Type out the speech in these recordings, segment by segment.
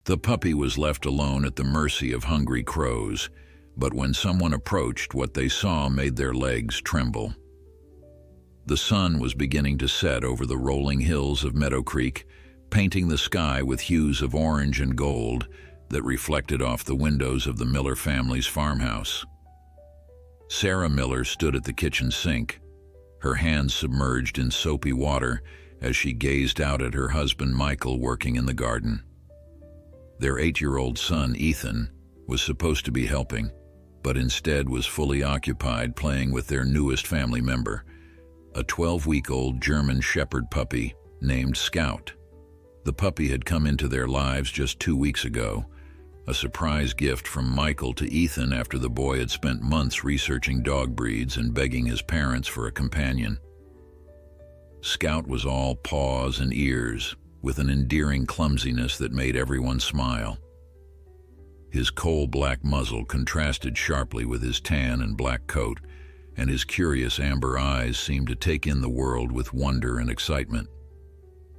The puppy was left alone at the mercy of hungry crows, but when someone approached, what they saw made their legs tremble. The sun was beginning to set over the rolling hills of Meadow Creek, painting the sky with hues of orange and gold that reflected off the windows of the Miller family's farmhouse. Sarah Miller stood at the kitchen sink, her hands submerged in soapy water as she gazed out at her husband Michael working in the garden. Their 8-year-old son, Ethan, was supposed to be helping, but instead was fully occupied playing with their newest family member, a 12-week-old German Shepherd puppy named Scout. The puppy had come into their lives just 2 weeks ago, a surprise gift from Michael to Ethan after the boy had spent months researching dog breeds and begging his parents for a companion. Scout was all paws and ears, with an endearing clumsiness that made everyone smile. His coal-black muzzle contrasted sharply with his tan and black coat, and his curious amber eyes seemed to take in the world with wonder and excitement.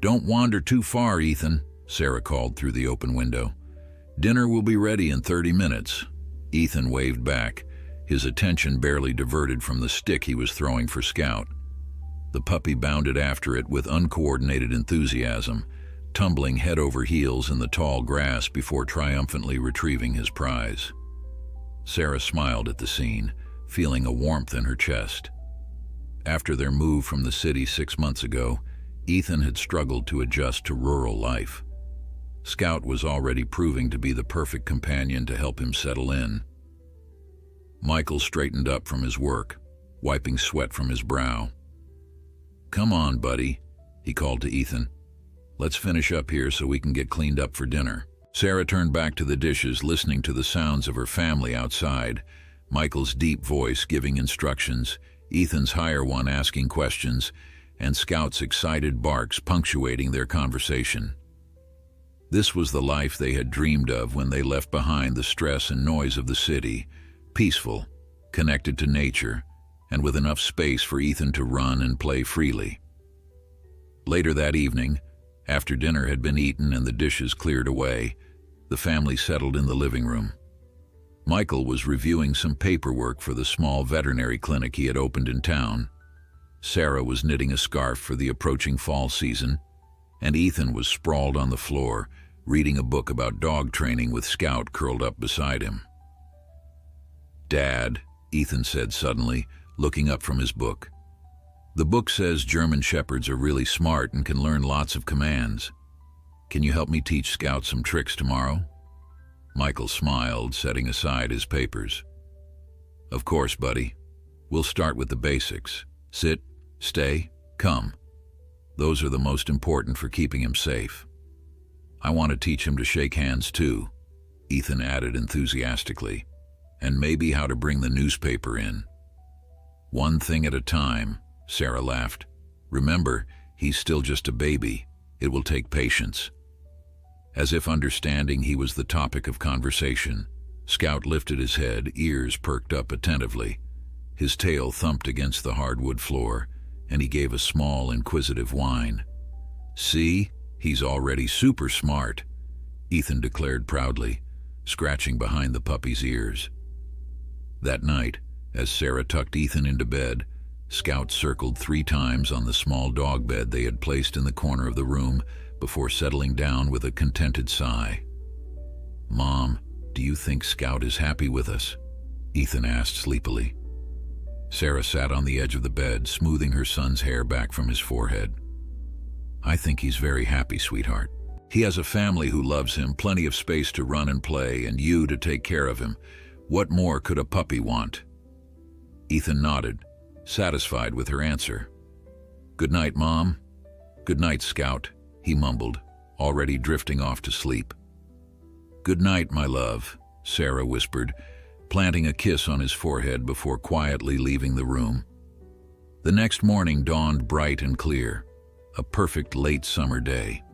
"Don't wander too far, Ethan," Sarah called through the open window. "Dinner will be ready in 30 minutes. Ethan waved back, his attention barely diverted from the stick he was throwing for Scout. The puppy bounded after it with uncoordinated enthusiasm, tumbling head over heels in the tall grass before triumphantly retrieving his prize. Sarah smiled at the scene, feeling a warmth in her chest. After their move from the city 6 months ago, Ethan had struggled to adjust to rural life. Scout was already proving to be the perfect companion to help him settle in. Michael straightened up from his work, wiping sweat from his brow. "Come on, buddy," he called to Ethan. "Let's finish up here so we can get cleaned up for dinner." Sarah turned back to the dishes, listening to the sounds of her family outside, Michael's deep voice giving instructions, Ethan's higher one asking questions, and Scout's excited barks punctuating their conversation. This was the life they had dreamed of when they left behind the stress and noise of the city, peaceful, connected to nature, and with enough space for Ethan to run and play freely. Later that evening, after dinner had been eaten and the dishes cleared away, the family settled in the living room. Michael was reviewing some paperwork for the small veterinary clinic he had opened in town. Sarah was knitting a scarf for the approaching fall season, and Ethan was sprawled on the floor, reading a book about dog training with Scout curled up beside him. "Dad," Ethan said suddenly, looking up from his book. "The book says German Shepherds are really smart and can learn lots of commands. Can you help me teach Scout some tricks tomorrow?" Michael smiled, setting aside his papers. "Of course, buddy. We'll start with the basics. Sit, stay, come. Those are the most important for keeping him safe. I want to teach him to shake hands too," Ethan added enthusiastically, "and maybe how to bring the newspaper in." "One thing at a time," Sarah laughed. "Remember, he's still just a baby. It will take patience." As if understanding he was the topic of conversation, Scout lifted his head, ears perked up attentively. His tail thumped against the hardwood floor, and he gave a small, inquisitive whine. "See, he's already super smart," Ethan declared proudly, scratching behind the puppy's ears. That night, as Sarah tucked Ethan into bed, Scout circled 3 times on the small dog bed they had placed in the corner of the room before settling down with a contented sigh. "Mom, do you think Scout is happy with us?" Ethan asked sleepily. Sarah sat on the edge of the bed, smoothing her son's hair back from his forehead. "I think he's very happy, sweetheart. He has a family who loves him, plenty of space to run and play, and you to take care of him. What more could a puppy want?" Ethan nodded, satisfied with her answer. "Good night, Mom." "Good night, Scout," he mumbled, already drifting off to sleep. "Good night, my love," Sarah whispered, planting a kiss on his forehead before quietly leaving the room. The next morning dawned bright and clear, a perfect late summer day.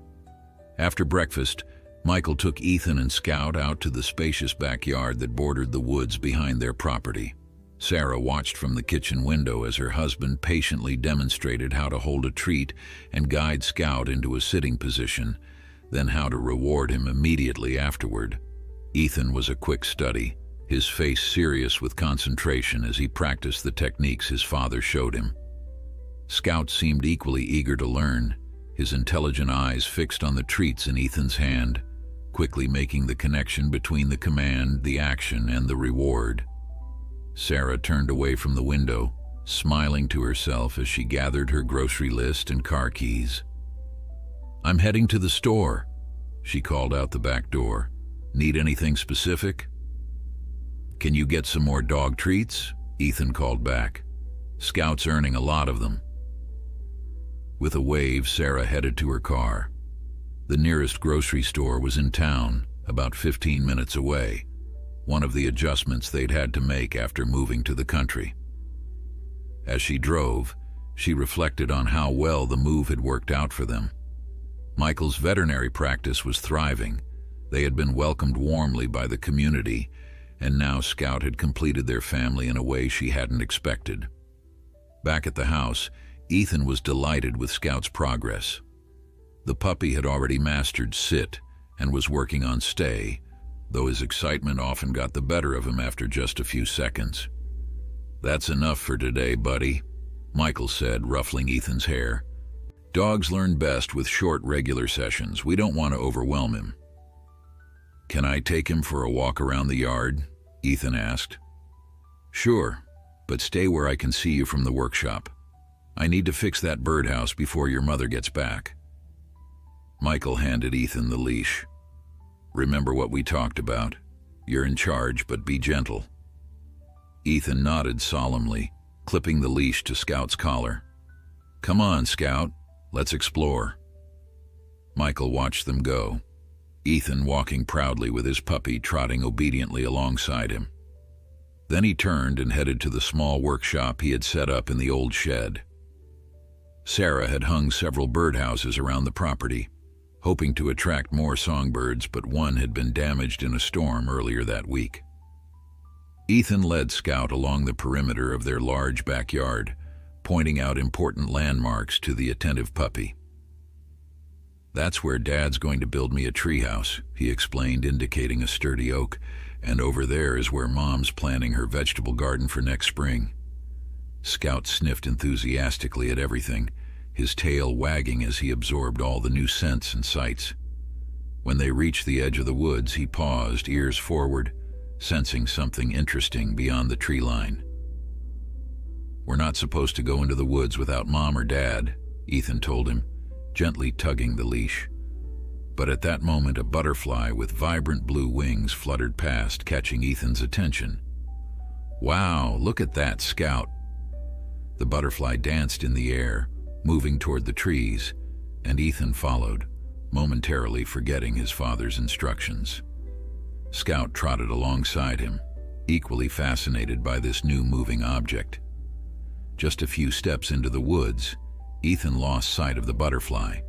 After breakfast, Michael took Ethan and Scout out to the spacious backyard that bordered the woods behind their property. Sarah watched from the kitchen window as her husband patiently demonstrated how to hold a treat and guide Scout into a sitting position, then how to reward him immediately afterward. Ethan was a quick study, his face serious with concentration as he practiced the techniques his father showed him. Scout seemed equally eager to learn, his intelligent eyes fixed on the treats in Ethan's hand, quickly making the connection between the command, the action, and the reward. Sarah turned away from the window, smiling to herself as she gathered her grocery list and car keys. "I'm heading to the store," she called out the back door. "Need anything specific?" "Can you get some more dog treats?" Ethan called back. "Scout's earning a lot of them." With a wave, Sarah headed to her car. The nearest grocery store was in town, about 15 minutes away, one of the adjustments they'd had to make after moving to the country. As she drove, she reflected on how well the move had worked out for them. Michael's veterinary practice was thriving. They had been welcomed warmly by the community, and now Scout had completed their family in a way she hadn't expected. Back at the house, Ethan was delighted with Scout's progress. The puppy had already mastered sit and was working on stay, though his excitement often got the better of him after just a few seconds. "That's enough for today, buddy," Michael said, ruffling Ethan's hair. "Dogs learn best with short, regular sessions. We don't want to overwhelm him." "Can I take him for a walk around the yard?" Ethan asked. "Sure, but stay where I can see you from the workshop. I need to fix that birdhouse before your mother gets back." Michael handed Ethan the leash. "Remember what we talked about? You're in charge, but be gentle." Ethan nodded solemnly, clipping the leash to Scout's collar. "Come on, Scout. Let's explore." Michael watched them go, Ethan walking proudly with his puppy trotting obediently alongside him. Then he turned and headed to the small workshop he had set up in the old shed. Sarah had hung several birdhouses around the property, hoping to attract more songbirds, but one had been damaged in a storm earlier that week. Ethan led Scout along the perimeter of their large backyard, pointing out important landmarks to the attentive puppy. "That's where Dad's going to build me a treehouse," he explained, indicating a sturdy oak, "and over there is where Mom's planning her vegetable garden for next spring." Scout sniffed enthusiastically at everything, his tail wagging as he absorbed all the new scents and sights. When they reached the edge of the woods, he paused, ears forward, sensing something interesting beyond the tree line. "We're not supposed to go into the woods without Mom or Dad," Ethan told him, gently tugging the leash. But at that moment, a butterfly with vibrant blue wings fluttered past, catching Ethan's attention. "Wow, look at that, Scout!" The butterfly danced in the air, moving toward the trees, and Ethan followed, momentarily forgetting his father's instructions. Scout trotted alongside him, equally fascinated by this new moving object. Just a few steps into the woods, Ethan lost sight of the butterfly.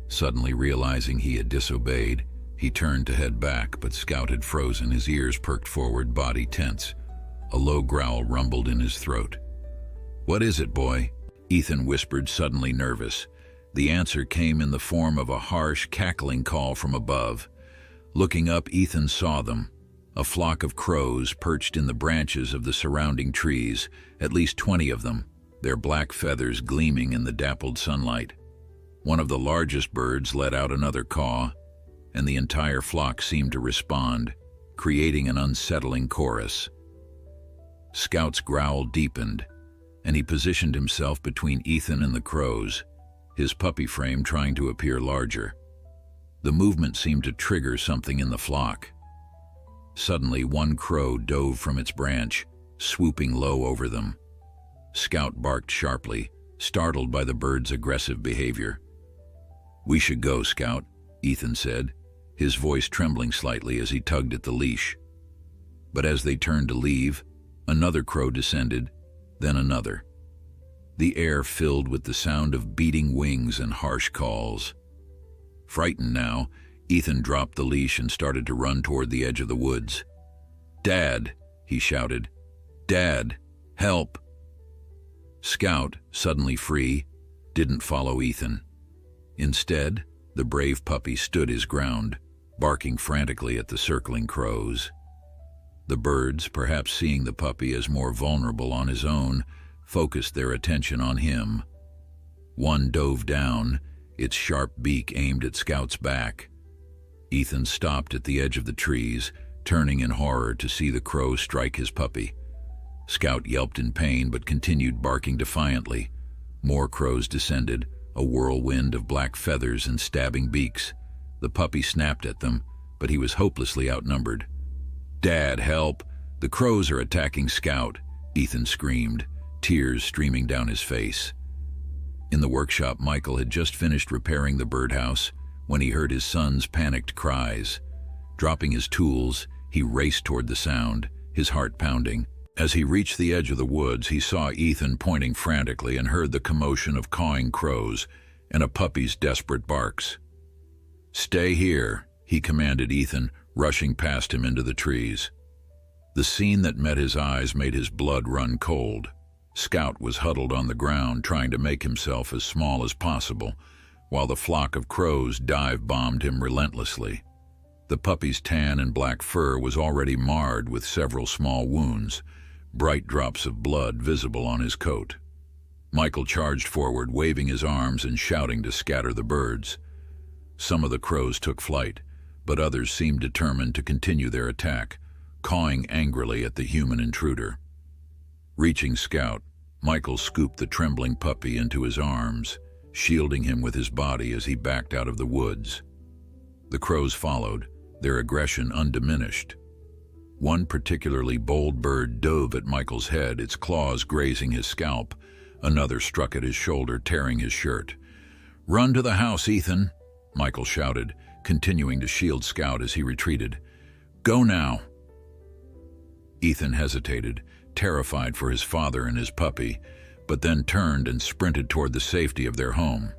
Suddenly realizing he had disobeyed, he turned to head back, but Scout had frozen, his ears perked forward, body tense. A low growl rumbled in his throat. "What is it, boy?" Ethan whispered, suddenly nervous. The answer came in the form of a harsh, cackling call from above. Looking up, Ethan saw them, a flock of crows perched in the branches of the surrounding trees, at least 20 of them, their black feathers gleaming in the dappled sunlight. One of the largest birds let out another caw, and the entire flock seemed to respond, creating an unsettling chorus. Scout's growl deepened, and he positioned himself between Ethan and the crows, his puppy frame trying to appear larger. The movement seemed to trigger something in the flock. Suddenly, one crow dove from its branch, swooping low over them. Scout barked sharply, startled by the bird's aggressive behavior. "We should go, Scout," Ethan said, his voice trembling slightly as he tugged at the leash. But as they turned to leave, another crow descended, then another. The air filled with the sound of beating wings and harsh calls. Frightened now, Ethan dropped the leash and started to run toward the edge of the woods. "Dad!" he shouted. "Dad! Help!" Scout, suddenly free, didn't follow Ethan. Instead, The brave puppy stood his ground, barking frantically at the circling crows. The birds, perhaps seeing the puppy as more vulnerable on his own, focused their attention on him. One dove down, its sharp beak aimed at Scout's back. Ethan stopped at the edge of the trees, turning in horror to see the crow strike his puppy. Scout yelped in pain but continued barking defiantly. More crows descended, a whirlwind of black feathers and stabbing beaks. The puppy snapped at them, but he was hopelessly outnumbered. "Dad, help! The crows are attacking Scout," Ethan screamed, tears streaming down his face. In the workshop, Michael had just finished repairing the birdhouse when he heard his son's panicked cries. Dropping his tools, he raced toward the sound, his heart pounding. As he reached the edge of the woods, he saw Ethan pointing frantically and heard the commotion of cawing crows and a puppy's desperate barks. "Stay here," he commanded Ethan, rushing past him into the trees. The scene that met his eyes made his blood run cold. Scout was huddled on the ground, trying to make himself as small as possible, while the flock of crows dive-bombed him relentlessly. The puppy's tan and black fur was already marred with several small wounds, bright drops of blood visible on his coat. Michael charged forward, waving his arms and shouting to scatter the birds. Some of the crows took flight, but others seemed determined to continue their attack, cawing angrily at the human intruder. Reaching Scout, Michael scooped the trembling puppy into his arms, shielding him with his body as he backed out of the woods. The crows followed, their aggression undiminished. One particularly bold bird dove at Michael's head, its claws grazing his scalp. Another struck at his shoulder, tearing his shirt. "Run to the house, Ethan," Michael shouted, continuing to shield Scout as he retreated. "Go now." Ethan hesitated, terrified for his father and his puppy, but then turned and sprinted toward the safety of their home.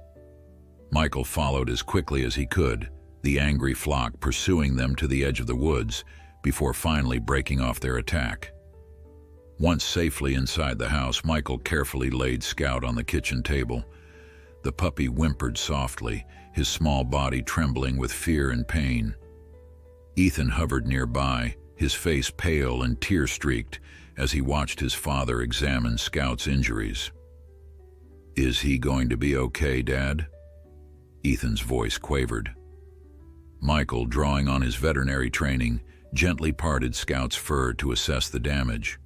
Michael followed as quickly as he could, the angry flock pursuing them to the edge of the woods before finally breaking off their attack. Once safely inside the house, Michael carefully laid Scout on the kitchen table. The puppy whimpered softly, his small body trembling with fear and pain. Ethan hovered nearby, his face pale and tear-streaked, as he watched his father examine Scout's injuries. "Is he going to be okay, Dad?" Ethan's voice quavered. Michael, drawing on his veterinary training, gently parted Scout's fur to assess the damage.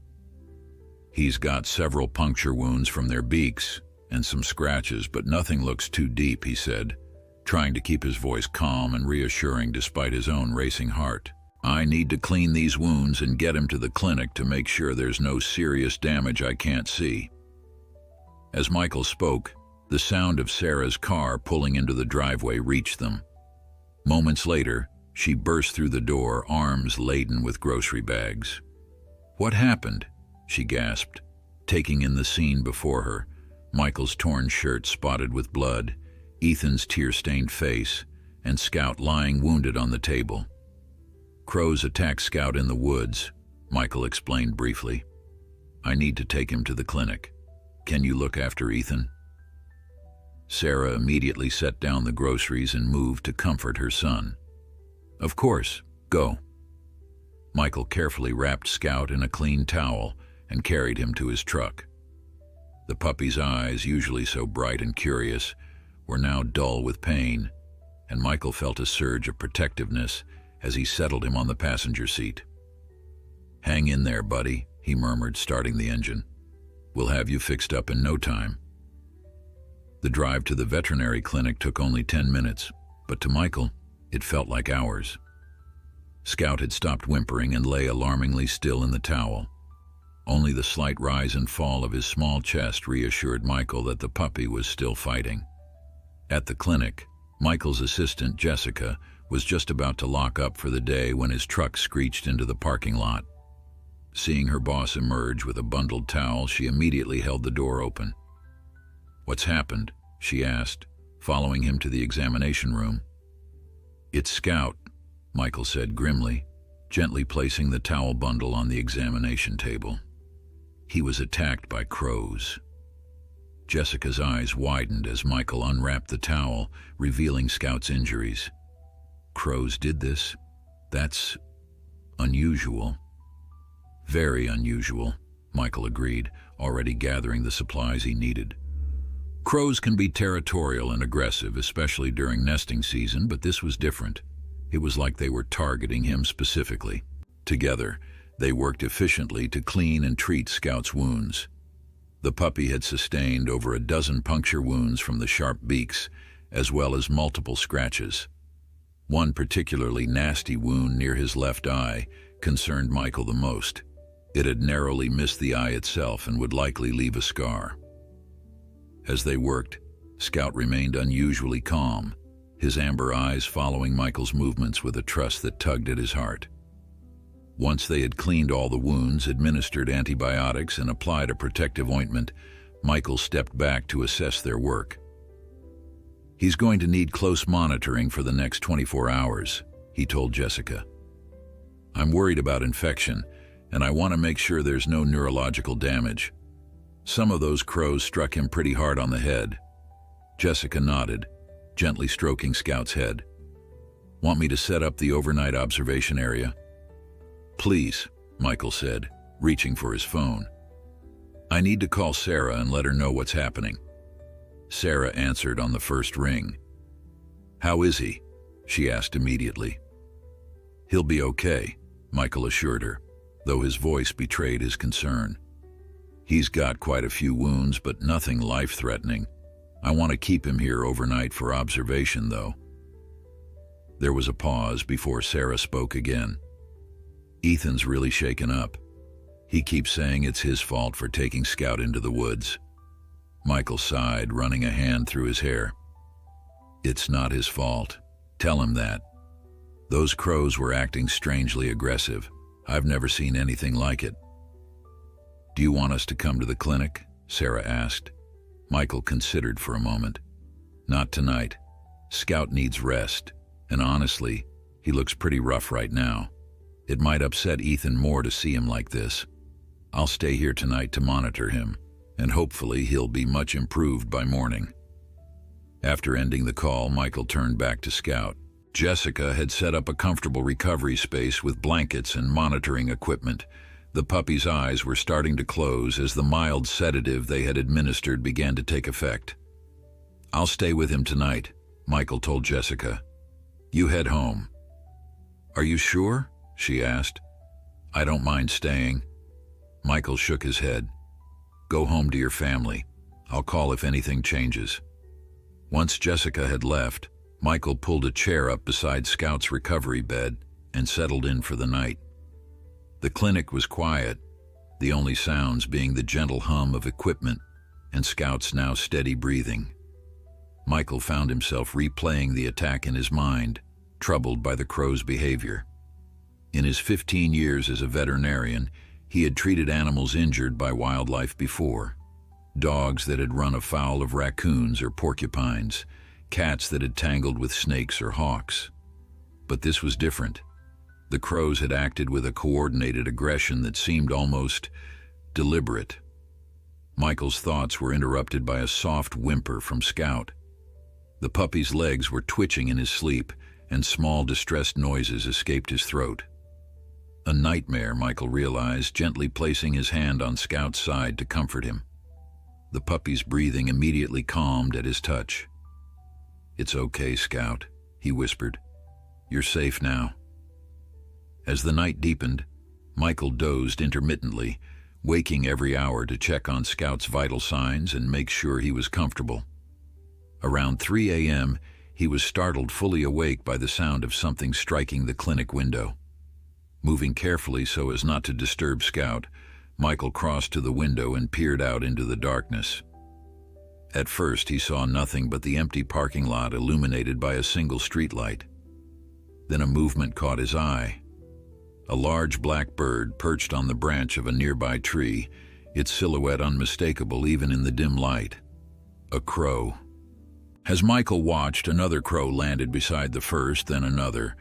"He's got several puncture wounds from their beaks and some scratches, but nothing looks too deep," he said, trying to keep his voice calm and reassuring despite his own racing heart. "I need to clean these wounds and get him to the clinic to make sure there's no serious damage I can't see." As Michael spoke, the sound of Sarah's car pulling into the driveway reached them. Moments later, she burst through the door, arms laden with grocery bags. "What happened?" she gasped, taking in the scene before her, Michael's torn shirt spotted with blood, Ethan's tear-stained face, and Scout lying wounded on the table. "Crows attacked Scout in the woods," Michael explained briefly. "I need to take him to the clinic. Can you look after Ethan?" Sarah immediately set down the groceries and moved to comfort her son. "Of course, go." Michael carefully wrapped Scout in a clean towel and carried him to his truck. The puppy's eyes, usually so bright and curious, were now dull with pain, and Michael felt a surge of protectiveness as he settled him on the passenger seat. "Hang in there, buddy," he murmured, starting the engine. "We'll have you fixed up in no time." The drive to the veterinary clinic took only 10 minutes, but to Michael, it felt like hours. Scout had stopped whimpering and lay alarmingly still in the towel. Only the slight rise and fall of his small chest reassured Michael that the puppy was still fighting. At the clinic, Michael's assistant, Jessica, was just about to lock up for the day when his truck screeched into the parking lot. Seeing her boss emerge with a bundled towel, she immediately held the door open. "What's happened?" she asked, following him to the examination room. "It's Scout," Michael said grimly, gently placing the towel bundle on the examination table. "He was attacked by crows." Jessica's eyes widened as Michael unwrapped the towel, revealing Scout's injuries. Crows did this? That's unusual. Very unusual, Michael agreed, already gathering the supplies he needed. Crows can be territorial and aggressive, especially during nesting season, but this was different. It was like they were targeting him specifically. Together, they worked efficiently to clean and treat Scout's wounds. The puppy had sustained over a dozen puncture wounds from the sharp beaks, as well as multiple scratches. One particularly nasty wound near his left eye concerned Michael the most. It had narrowly missed the eye itself and would likely leave a scar. As they worked, Scout remained unusually calm, his amber eyes following Michael's movements with a trust that tugged at his heart. Once they had cleaned all the wounds, administered antibiotics, and applied a protective ointment, Michael stepped back to assess their work. "He's going to need close monitoring for the next 24 hours, he told Jessica. "I'm worried about infection, and I want to make sure there's no neurological damage. Some of those crows struck him pretty hard on the head." Jessica nodded, gently stroking Scout's head. "Want me to set up the overnight observation area?" "Please," Michael said, reaching for his phone. "I need to call Sarah and let her know what's happening." Sarah answered on the first ring. "How is he?" she asked immediately. "He'll be okay," Michael assured her, though his voice betrayed his concern. "He's got quite a few wounds, but nothing life-threatening. I want to keep him here overnight for observation, though." There was a pause before Sarah spoke again. "Ethan's really shaken up. He keeps saying it's his fault for taking Scout into the woods." Michael sighed, running a hand through his hair. "It's not his fault. Tell him that. Those crows were acting strangely aggressive. I've never seen anything like it." "Do you want us to come to the clinic?" Sarah asked. Michael considered for a moment. "Not tonight. Scout needs rest, and honestly, he looks pretty rough right now. It might upset Ethan more to see him like this. I'll stay here tonight to monitor him, and hopefully he'll be much improved by morning." After ending the call, Michael turned back to Scout. Jessica had set up a comfortable recovery space with blankets and monitoring equipment. The puppy's eyes were starting to close as the mild sedative they had administered began to take effect. "I'll stay with him tonight," Michael told Jessica. "You head home." "Are you sure?" she asked. "I don't mind staying." Michael shook his head. "Go home to your family. I'll call if anything changes." Once Jessica had left, Michael pulled a chair up beside Scout's recovery bed and settled in for the night. The clinic was quiet, the only sounds being the gentle hum of equipment and Scout's now steady breathing. Michael found himself replaying the attack in his mind, troubled by the crow's behavior. In his 15 years as a veterinarian, he had treated animals injured by wildlife before. Dogs that had run afoul of raccoons or porcupines, cats that had tangled with snakes or hawks. But this was different. The crows had acted with a coordinated aggression that seemed almost deliberate. Michael's thoughts were interrupted by a soft whimper from Scout. The puppy's legs were twitching in his sleep, and small distressed noises escaped his throat. A nightmare, Michael realized, gently placing his hand on Scout's side to comfort him. The puppy's breathing immediately calmed at his touch. "It's okay, Scout," he whispered. "You're safe now." As the night deepened, Michael dozed intermittently, waking every hour to check on Scout's vital signs and make sure he was comfortable. Around 3 a.m., he was startled fully awake by the sound of something striking the clinic window. Moving carefully so as not to disturb Scout, Michael crossed to the window and peered out into the darkness. At first, he saw nothing but the empty parking lot illuminated by a single streetlight. Then a movement caught his eye. A large black bird perched on the branch of a nearby tree, its silhouette unmistakable even in the dim light. A crow. As Michael watched, another crow landed beside the first, then another.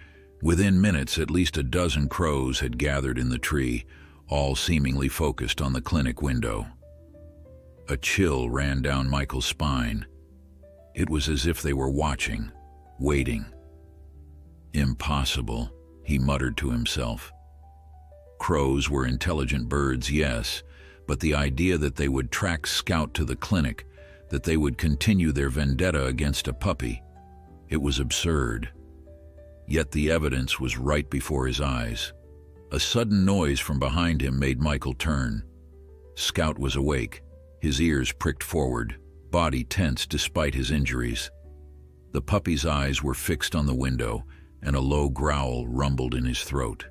Within minutes, at least a dozen crows had gathered in the tree, all seemingly focused on the clinic window. A chill ran down Michael's spine. It was as if they were watching, waiting. Impossible, he muttered to himself. Crows were intelligent birds, yes, but the idea that they would track Scout to the clinic, that they would continue their vendetta against a puppy, it was absurd. Yet the evidence was right before his eyes. A sudden noise from behind him made Michael turn. Scout was awake, his ears pricked forward, body tense despite his injuries. The puppy's eyes were fixed on the window, and a low growl rumbled in his throat.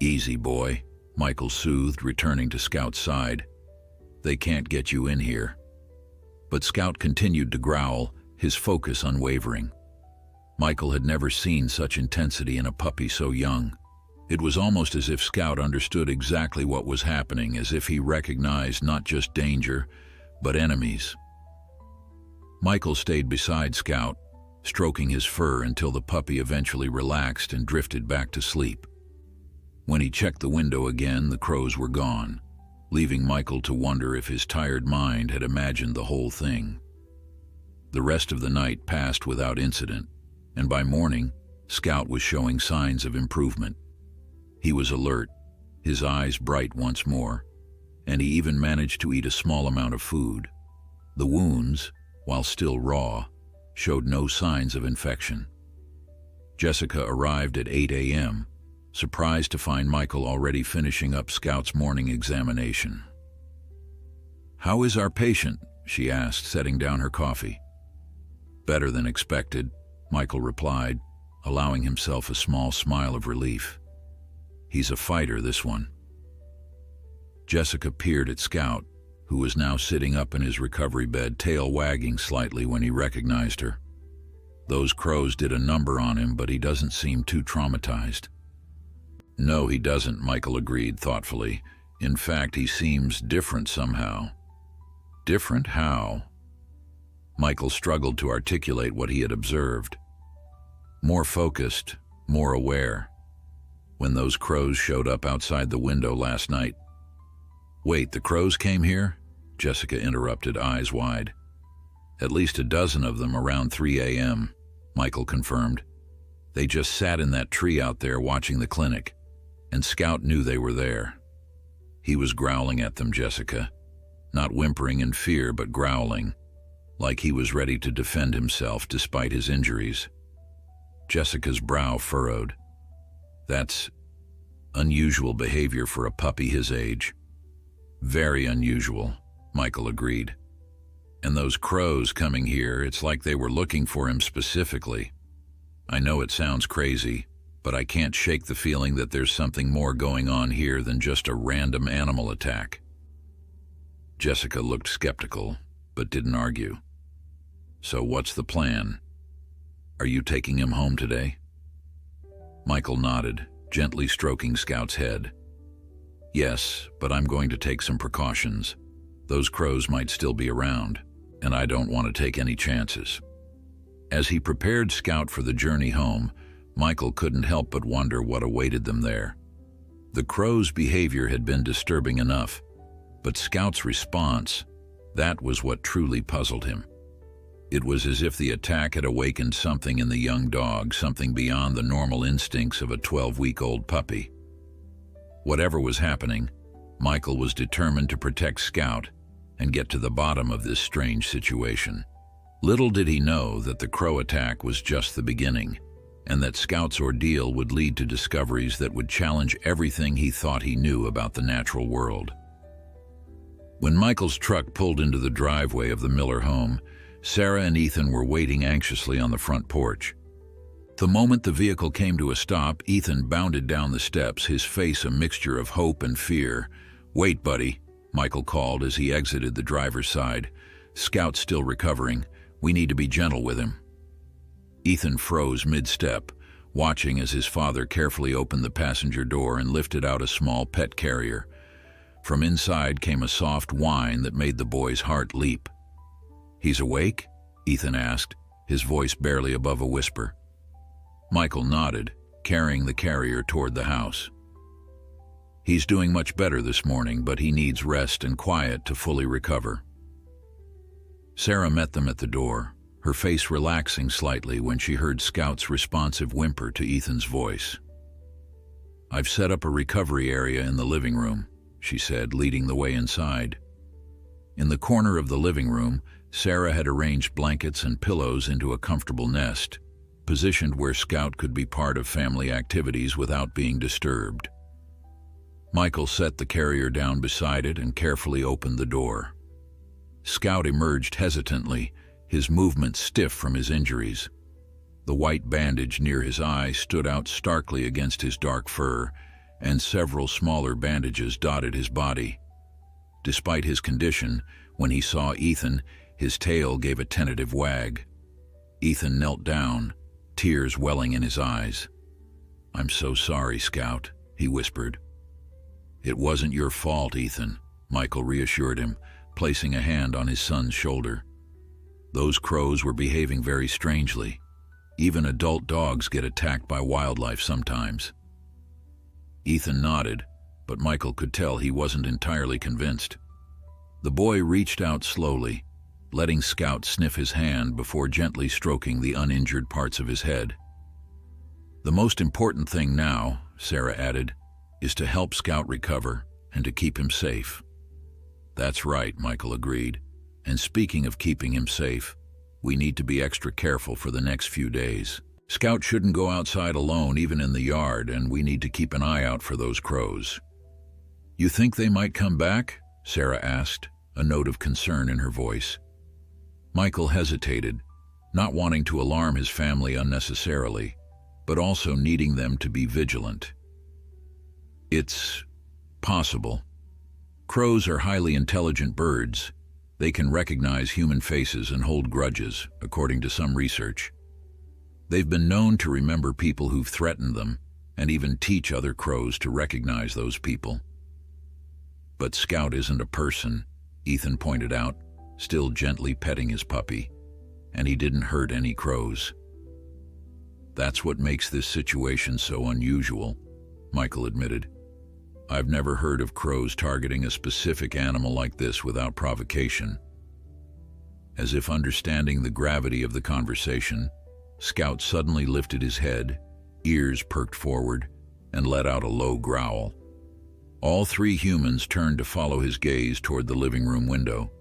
"Easy, boy," Michael soothed, returning to Scout's side. "They can't get you in here." But Scout continued to growl, his focus unwavering. Michael had never seen such intensity in a puppy so young. It was almost as if Scout understood exactly what was happening, as if he recognized not just danger, but enemies. Michael stayed beside Scout, stroking his fur until the puppy eventually relaxed and drifted back to sleep. When he checked the window again, the crows were gone, leaving Michael to wonder if his tired mind had imagined the whole thing. The rest of the night passed without incident, and by morning, Scout was showing signs of improvement. He was alert, his eyes bright once more, and he even managed to eat a small amount of food. The wounds, while still raw, showed no signs of infection. Jessica arrived at 8 a.m., surprised to find Michael already finishing up Scout's morning examination. "How is our patient?" she asked, setting down her coffee. "Better than expected," Michael replied, allowing himself a small smile of relief. "He's a fighter, this one." Jessica peered at Scout, who was now sitting up in his recovery bed, tail wagging slightly when he recognized her. "Those crows did a number on him, but he doesn't seem too traumatized." "No, he doesn't," Michael agreed thoughtfully. "In fact, he seems different somehow." "Different how?" Michael struggled to articulate what he had observed. "More focused, more aware. When those crows showed up outside the window last night." "Wait, the crows came here?" Jessica interrupted, eyes wide. "At least a dozen of them around 3 a.m., Michael confirmed. "They just sat in that tree out there watching the clinic, and Scout knew they were there." He was growling at them, Jessica. Not whimpering in fear, but growling, like he was ready to defend himself despite his injuries. Jessica's brow furrowed. "That's unusual behavior for a puppy his age." "Very unusual," Michael agreed. "And those crows coming here, it's like they were looking for him specifically. I know it sounds crazy, but I can't shake the feeling that there's something more going on here than just a random animal attack." Jessica looked skeptical, but didn't argue. "So what's the plan? Are you taking him home today?" Michael nodded, gently stroking Scout's head. "Yes, but I'm going to take some precautions. Those crows might still be around, and I don't want to take any chances." As he prepared Scout for the journey home, Michael couldn't help but wonder what awaited them there. The crows' behavior had been disturbing enough, but Scout's response, that was what truly puzzled him. It was as if the attack had awakened something in the young dog, something beyond the normal instincts of a 12-week-old puppy. Whatever was happening, Michael was determined to protect Scout and get to the bottom of this strange situation. Little did he know that the crow attack was just the beginning, and that Scout's ordeal would lead to discoveries that would challenge everything he thought he knew about the natural world. When Michael's truck pulled into the driveway of the Miller home, Sarah and Ethan were waiting anxiously on the front porch. The moment the vehicle came to a stop, Ethan bounded down the steps, his face a mixture of hope and fear. "Wait, buddy," Michael called as he exited the driver's side. "Scout's still recovering. We need to be gentle with him." Ethan froze mid-step, watching as his father carefully opened the passenger door and lifted out a small pet carrier. From inside came a soft whine that made the boy's heart leap. "He's awake?" Ethan asked, his voice barely above a whisper. Michael nodded, carrying the carrier toward the house. "He's doing much better this morning, but he needs rest and quiet to fully recover." Sarah met them at the door, her face relaxing slightly when she heard Scout's responsive whimper to Ethan's voice. "I've set up a recovery area in the living room," she said, leading the way inside. In the corner of the living room, Sarah had arranged blankets and pillows into a comfortable nest, positioned where Scout could be part of family activities without being disturbed. Michael set the carrier down beside it and carefully opened the door. Scout emerged hesitantly, his movements stiff from his injuries. The white bandage near his eye stood out starkly against his dark fur, and several smaller bandages dotted his body. Despite his condition, when he saw Ethan, his tail gave a tentative wag. Ethan knelt down, tears welling in his eyes. "I'm so sorry, Scout," he whispered. "It wasn't your fault, Ethan," Michael reassured him, placing a hand on his son's shoulder. "Those crows were behaving very strangely. Even adult dogs get attacked by wildlife sometimes." Ethan nodded, but Michael could tell he wasn't entirely convinced. The boy reached out slowly, letting Scout sniff his hand before gently stroking the uninjured parts of his head. "The most important thing now," Sarah added, "is to help Scout recover and to keep him safe." "That's right," Michael agreed. "And speaking of keeping him safe, we need to be extra careful for the next few days. Scout shouldn't go outside alone, even in the yard, and we need to keep an eye out for those crows." "You think they might come back?" Sarah asked, a note of concern in her voice. Michael hesitated, not wanting to alarm his family unnecessarily, but also needing them to be vigilant. "It's possible. Crows are highly intelligent birds. They can recognize human faces and hold grudges, according to some research. They've been known to remember people who've threatened them, and even teach other crows to recognize those people." "But Scout isn't a person," Ethan pointed out, still gently petting his puppy, "and he didn't hurt any crows." "That's what makes this situation so unusual," Michael admitted. "I've never heard of crows targeting a specific animal like this without provocation." As if understanding the gravity of the conversation, Scout suddenly lifted his head, ears perked forward, and let out a low growl. All three humans turned to follow his gaze toward the living room window.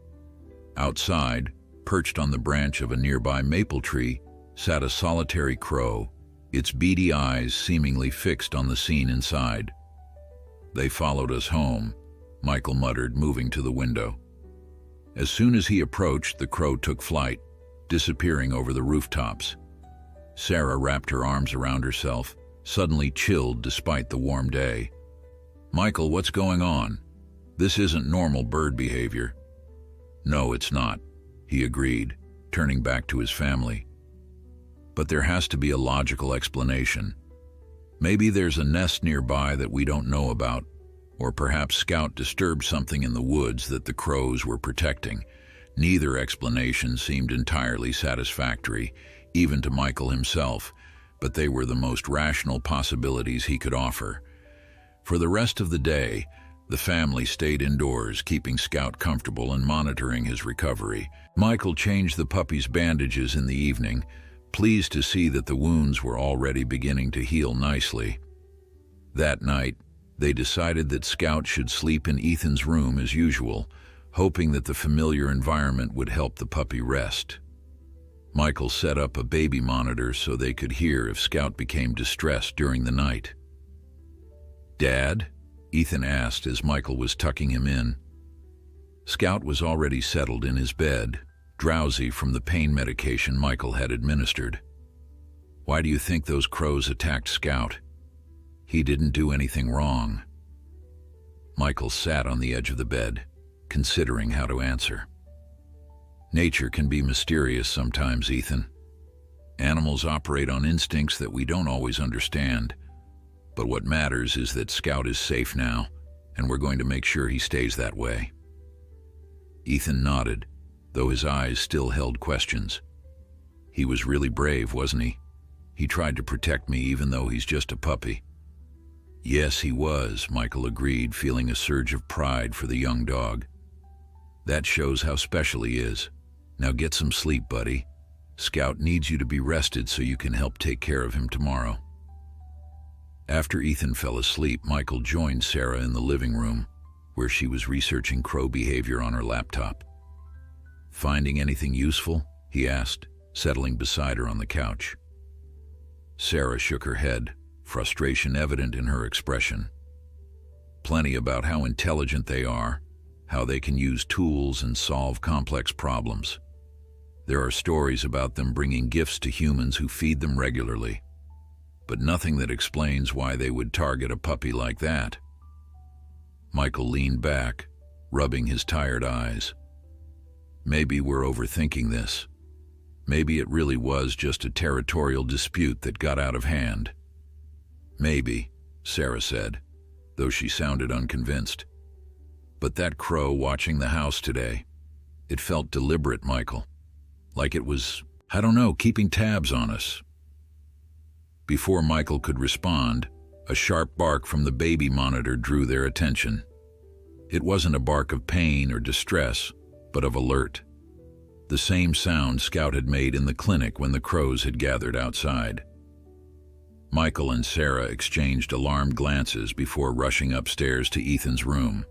Outside, perched on the branch of a nearby maple tree, sat a solitary crow, its beady eyes seemingly fixed on the scene inside. "They followed us home," Michael muttered, moving to the window. As soon as he approached, the crow took flight, disappearing over the rooftops. Sarah wrapped her arms around herself, suddenly chilled despite the warm day. "Michael, what's going on? This isn't normal bird behavior." "No, it's not," he agreed, turning back to his family. "But there has to be a logical explanation. Maybe there's a nest nearby that we don't know about, or perhaps Scout disturbed something in the woods that the crows were protecting." Neither explanation seemed entirely satisfactory, even to Michael himself, but they were the most rational possibilities he could offer. For the rest of the day, the family stayed indoors, keeping Scout comfortable and monitoring his recovery. Michael changed the puppy's bandages in the evening, pleased to see that the wounds were already beginning to heal nicely. That night, they decided that Scout should sleep in Ethan's room as usual, hoping that the familiar environment would help the puppy rest. Michael set up a baby monitor so they could hear if Scout became distressed during the night. "Dad?" Ethan asked as Michael was tucking him in. Scout was already settled in his bed, drowsy from the pain medication Michael had administered. "Why do you think those crows attacked Scout? He didn't do anything wrong." Michael sat on the edge of the bed, considering how to answer. "Nature can be mysterious sometimes, Ethan. Animals operate on instincts that we don't always understand. But what matters is that Scout is safe now, and we're going to make sure he stays that way." Ethan nodded, though his eyes still held questions. "He was really brave, wasn't he? He tried to protect me even though he's just a puppy." "Yes, he was," Michael agreed, feeling a surge of pride for the young dog. "That shows how special he is. Now get some sleep, buddy. Scout needs you to be rested so you can help take care of him tomorrow. After Ethan fell asleep, Michael joined Sarah in the living room, where she was researching crow behavior on her laptop. "Finding anything useful?" he asked, settling beside her on the couch. Sarah shook her head, frustration evident in her expression. "Plenty about how intelligent they are, how they can use tools and solve complex problems. There are stories about them bringing gifts to humans who feed them regularly, but nothing that explains why they would target a puppy like that." Michael leaned back, rubbing his tired eyes. "Maybe we're overthinking this. Maybe it really was just a territorial dispute that got out of hand." "Maybe," Sarah said, though she sounded unconvinced. "But that crow watching the house today, it felt deliberate, Michael. Like it was, I don't know, keeping tabs on us." Before Michael could respond, a sharp bark from the baby monitor drew their attention. It wasn't a bark of pain or distress, but of alert. The same sound Scout had made in the clinic when the crows had gathered outside. Michael and Sarah exchanged alarmed glances before rushing upstairs to Ethan's room.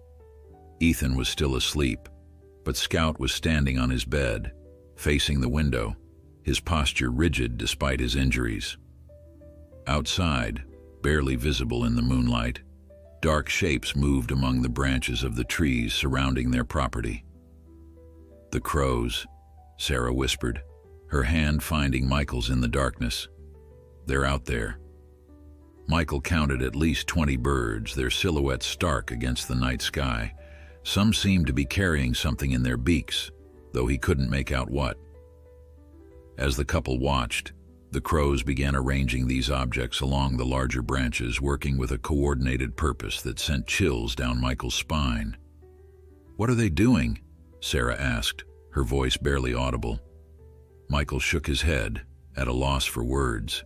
Ethan was still asleep, but Scout was standing on his bed, facing the window, his posture rigid despite his injuries. Outside, barely visible in the moonlight, dark shapes moved among the branches of the trees surrounding their property. "The crows," Sarah whispered, her hand finding Michael's in the darkness. "They're out there." Michael counted at least 20 birds, their silhouettes stark against the night sky. Some seemed to be carrying something in their beaks, though he couldn't make out what. As the couple watched, the crows began arranging these objects along the larger branches, working with a coordinated purpose that sent chills down Michael's spine. "What are they doing?" Sarah asked, her voice barely audible. Michael shook his head, at a loss for words.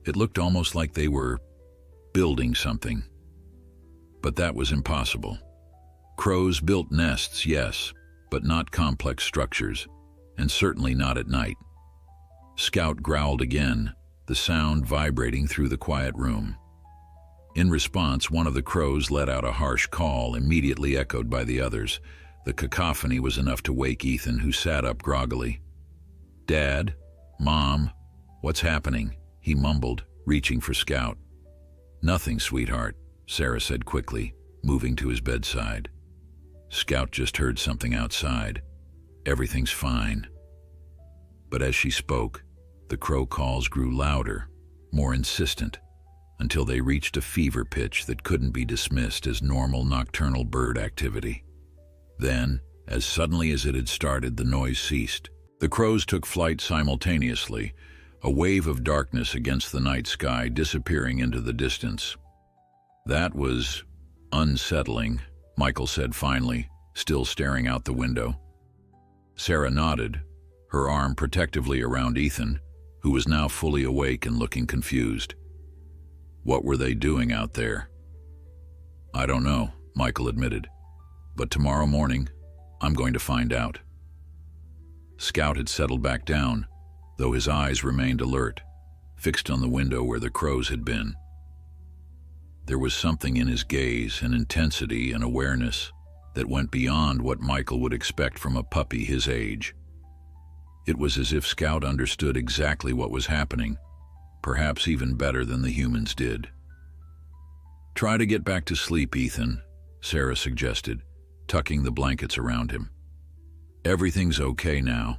It looked almost like they were building something. But that was impossible. Crows built nests, yes, but not complex structures, and certainly not at night. Scout growled again, the sound vibrating through the quiet room. In response, one of the crows let out a harsh call, immediately echoed by the others. The cacophony was enough to wake Ethan, who sat up groggily. "Dad? Mom? What's happening?" he mumbled, reaching for Scout. "Nothing, sweetheart," Sarah said quickly, moving to his bedside. "Scout just heard something outside. Everything's fine." But as she spoke, the crow calls grew louder, more insistent, until they reached a fever pitch that couldn't be dismissed as normal nocturnal bird activity. Then, as suddenly as it had started, the noise ceased. The crows took flight simultaneously, a wave of darkness against the night sky disappearing into the distance. "That was unsettling," Michael said finally, still staring out the window. Sarah nodded, her arm protectively around Ethan, who was now fully awake and looking confused. "What were they doing out there?" "I don't know," Michael admitted. "But tomorrow morning, I'm going to find out." Scout had settled back down, though his eyes remained alert, fixed on the window where the crows had been. There was something in his gaze, an intensity and awareness that went beyond what Michael would expect from a puppy his age. It was as if Scout understood exactly what was happening, perhaps even better than the humans did. "Try to get back to sleep, Ethan," Sarah suggested, tucking the blankets around him. "Everything's okay now."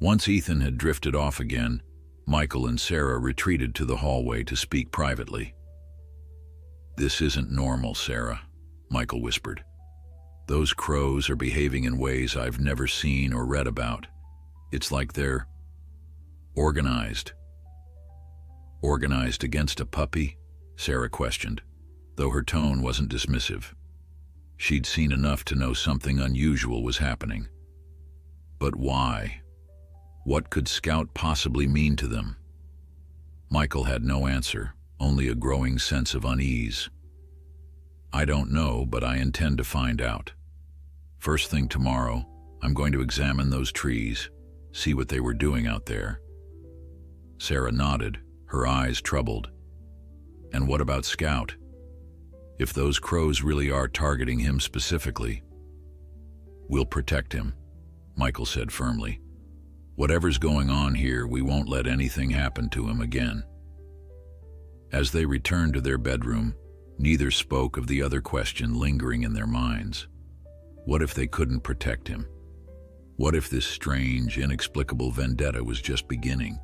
Once Ethan had drifted off again, Michael and Sarah retreated to the hallway to speak privately. "This isn't normal, Sarah," Michael whispered. "Those crows are behaving in ways I've never seen or read about. It's like they're organized." "Organized against a puppy?" Sarah questioned, though her tone wasn't dismissive. She'd seen enough to know something unusual was happening. But why? What could Scout possibly mean to them? Michael had no answer, only a growing sense of unease. "I don't know, but I intend to find out. First thing tomorrow, I'm going to examine those trees, see what they were doing out there." Sarah nodded, her eyes troubled. "And what about Scout? If those crows really are targeting him specifically?" "We'll protect him," Michael said firmly. "Whatever's going on here, we won't let anything happen to him again." As they returned to their bedroom, neither spoke of the other question lingering in their minds. What if they couldn't protect him? What if this strange, inexplicable vendetta was just beginning?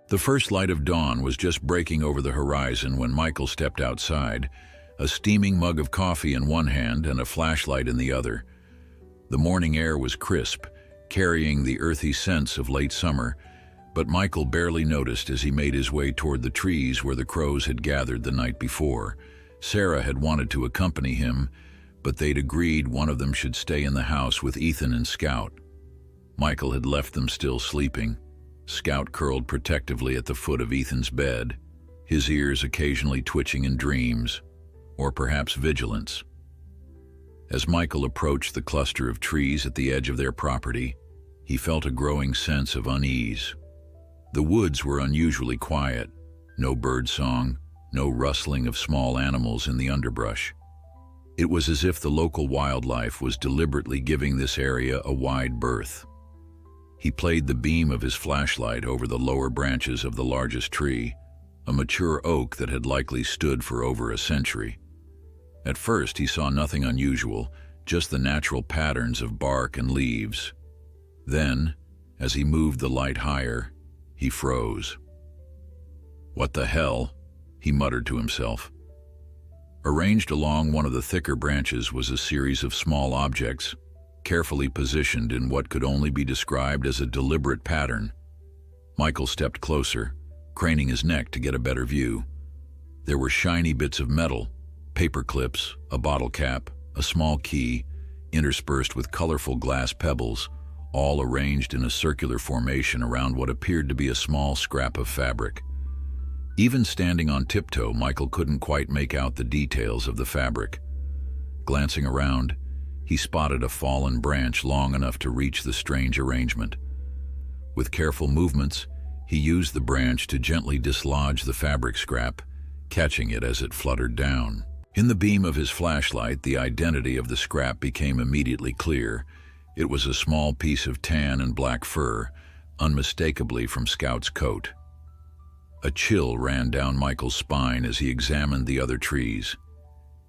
The first light of dawn was just breaking over the horizon when Michael stepped outside, a steaming mug of coffee in one hand and a flashlight in the other. The morning air was crisp, carrying the earthy scents of late summer, but Michael barely noticed as he made his way toward the trees where the crows had gathered the night before. Sarah had wanted to accompany him, but they'd agreed one of them should stay in the house with Ethan and Scout. Michael had left them still sleeping. Scout curled protectively at the foot of Ethan's bed, his ears occasionally twitching in dreams, or perhaps vigilance. As Michael approached the cluster of trees at the edge of their property, he felt a growing sense of unease. The woods were unusually quiet, no bird song, no rustling of small animals in the underbrush. It was as if the local wildlife was deliberately giving this area a wide berth. He played the beam of his flashlight over the lower branches of the largest tree, a mature oak that had likely stood for over a century. At first he saw nothing unusual, just the natural patterns of bark and leaves. Then, as he moved the light higher, he froze. "What the hell?" he muttered to himself. Arranged along one of the thicker branches was a series of small objects, carefully positioned in what could only be described as a deliberate pattern. Michael stepped closer, craning his neck to get a better view. There were shiny bits of metal, paper clips, a bottle cap, a small key, interspersed with colorful glass pebbles, all arranged in a circular formation around what appeared to be a small scrap of fabric. Even standing on tiptoe, Michael couldn't quite make out the details of the fabric. Glancing around, he spotted a fallen branch long enough to reach the strange arrangement. With careful movements, he used the branch to gently dislodge the fabric scrap, catching it as it fluttered down. In the beam of his flashlight, the identity of the scrap became immediately clear. It was a small piece of tan and black fur, unmistakably from Scout's coat. A chill ran down Michael's spine as he examined the other trees.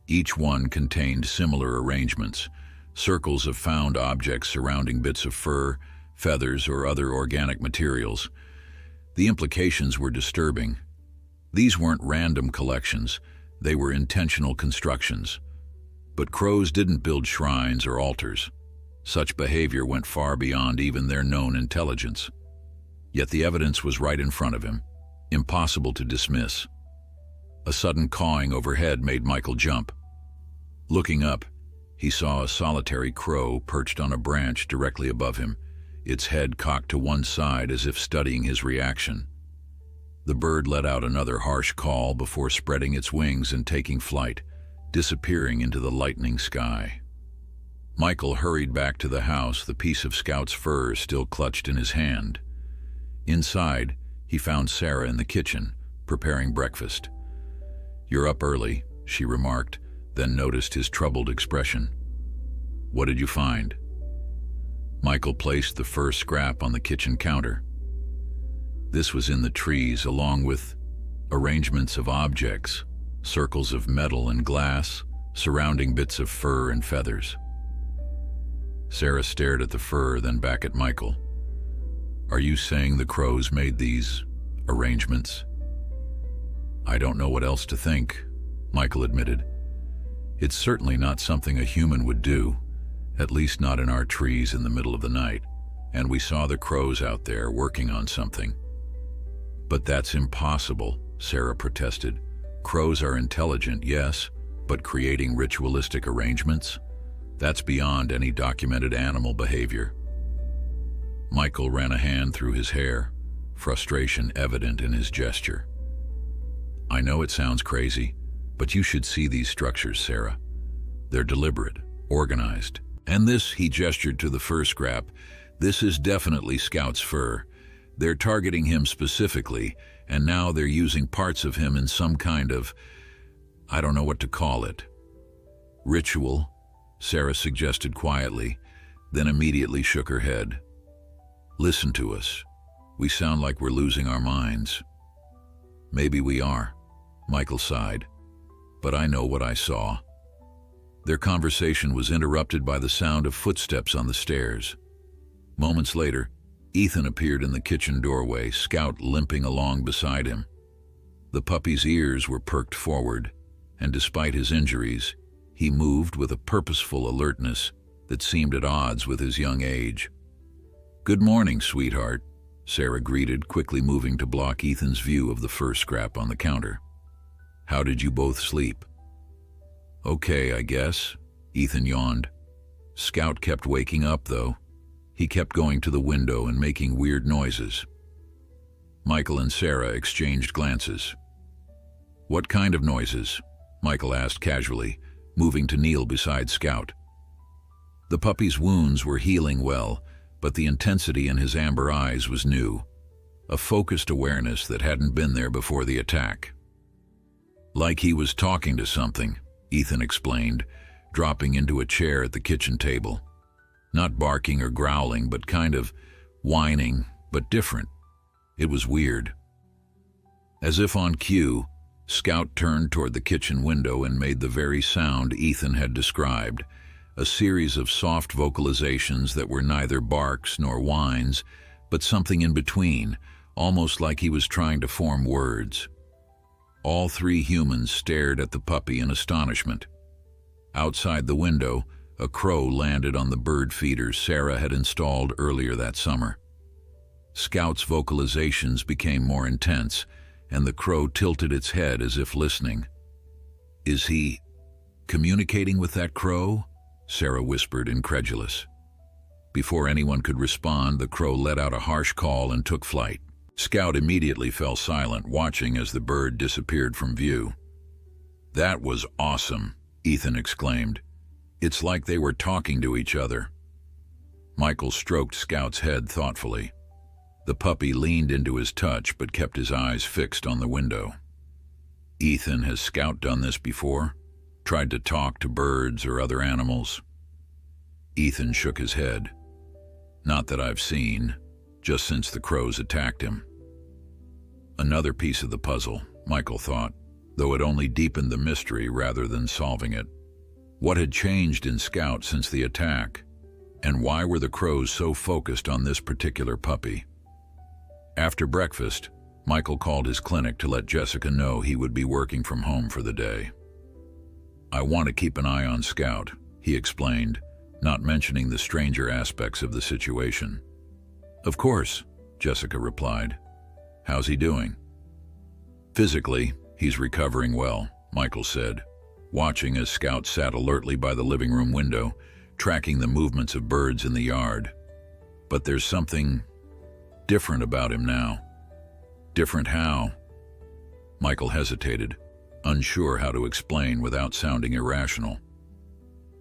Each one contained similar arrangements, circles of found objects surrounding bits of fur, feathers, or other organic materials. The implications were disturbing. These weren't random collections, they were intentional constructions. But crows didn't build shrines or altars. Such behavior went far beyond even their known intelligence. Yet the evidence was right in front of him, impossible to dismiss. A sudden cawing overhead made Michael jump. Looking up, he saw a solitary crow perched on a branch directly above him, its head cocked to one side as if studying his reaction. The bird let out another harsh call before spreading its wings and taking flight, disappearing into the lightening sky. Michael hurried back to the house, the piece of Scout's fur still clutched in his hand. Inside, he found Sarah in the kitchen, preparing breakfast. "You're up early," she remarked, then noticed his troubled expression. "What did you find?" Michael placed the fur scrap on the kitchen counter. This was in the trees, along with arrangements of objects, circles of metal and glass, surrounding bits of fur and feathers. Sarah stared at the fur, then back at Michael. "Are you saying the crows made these arrangements?" "I don't know what else to think," Michael admitted. "It's certainly not something a human would do, at least not in our trees in the middle of the night, and we saw the crows out there working on something." "But that's impossible," Sarah protested. "Crows are intelligent, yes, but creating ritualistic arrangements? That's beyond any documented animal behavior." Michael ran a hand through his hair, frustration evident in his gesture. "I know it sounds crazy, but you should see these structures, Sarah. They're deliberate, organized, And this, he gestured to the fur scrap, this is definitely Scout's fur. They're targeting him specifically, and now they're using parts of him in some kind of, I don't know what to call it. Ritual, Sarah suggested quietly, then immediately shook her head. Listen to us. We sound like we're losing our minds. Maybe we are, Michael sighed. But I know what I saw. Their conversation was interrupted by the sound of footsteps on the stairs. Moments later, Ethan appeared in the kitchen doorway, Scout limping along beside him. The puppy's ears were perked forward, and despite his injuries, he moved with a purposeful alertness that seemed at odds with his young age. "Good morning, sweetheart," Sarah greeted, quickly moving to block Ethan's view of the fur scrap on the counter. "How did you both sleep?" "Okay, I guess," Ethan yawned. Scout kept waking up, though. He kept going to the window and making weird noises. Michael and Sarah exchanged glances. "What kind of noises?" Michael asked casually, moving to kneel beside Scout. The puppy's wounds were healing well, but the intensity in his amber eyes was new, a focused awareness that hadn't been there before the attack. "Like he was talking to something," Ethan explained, dropping into a chair at the kitchen table. Not barking or growling, but kind of whining, but different. It was weird. As if on cue, Scout turned toward the kitchen window and made the very sound Ethan had described, a series of soft vocalizations that were neither barks nor whines, but something in between, almost like he was trying to form words. All three humans stared at the puppy in astonishment. Outside the window, a crow landed on the bird feeders Sarah had installed earlier that summer. Scout's vocalizations became more intense, and the crow tilted its head as if listening. "Is he communicating with that crow?" Sarah whispered, incredulous. Before anyone could respond, the crow let out a harsh call and took flight. Scout immediately fell silent, watching as the bird disappeared from view. "That was awesome," Ethan exclaimed. "It's like they were talking to each other." Michael stroked Scout's head thoughtfully. The puppy leaned into his touch but kept his eyes fixed on the window. "Ethan, has Scout done this before? Tried to talk to birds or other animals?" Ethan shook his head. "Not that I've seen, just since the crows attacked him." Another piece of the puzzle, Michael thought, though it only deepened the mystery rather than solving it. What had changed in Scout since the attack, and why were the crows so focused on this particular puppy? After breakfast, Michael called his clinic to let Jessica know he would be working from home for the day. "I want to keep an eye on Scout," he explained, not mentioning the stranger aspects of the situation. "Of course," Jessica replied. "How's he doing?" "Physically, he's recovering well," Michael said, watching as Scout sat alertly by the living room window, tracking the movements of birds in the yard. "But there's something different about him now." "Different how?" Michael hesitated, unsure how to explain without sounding irrational.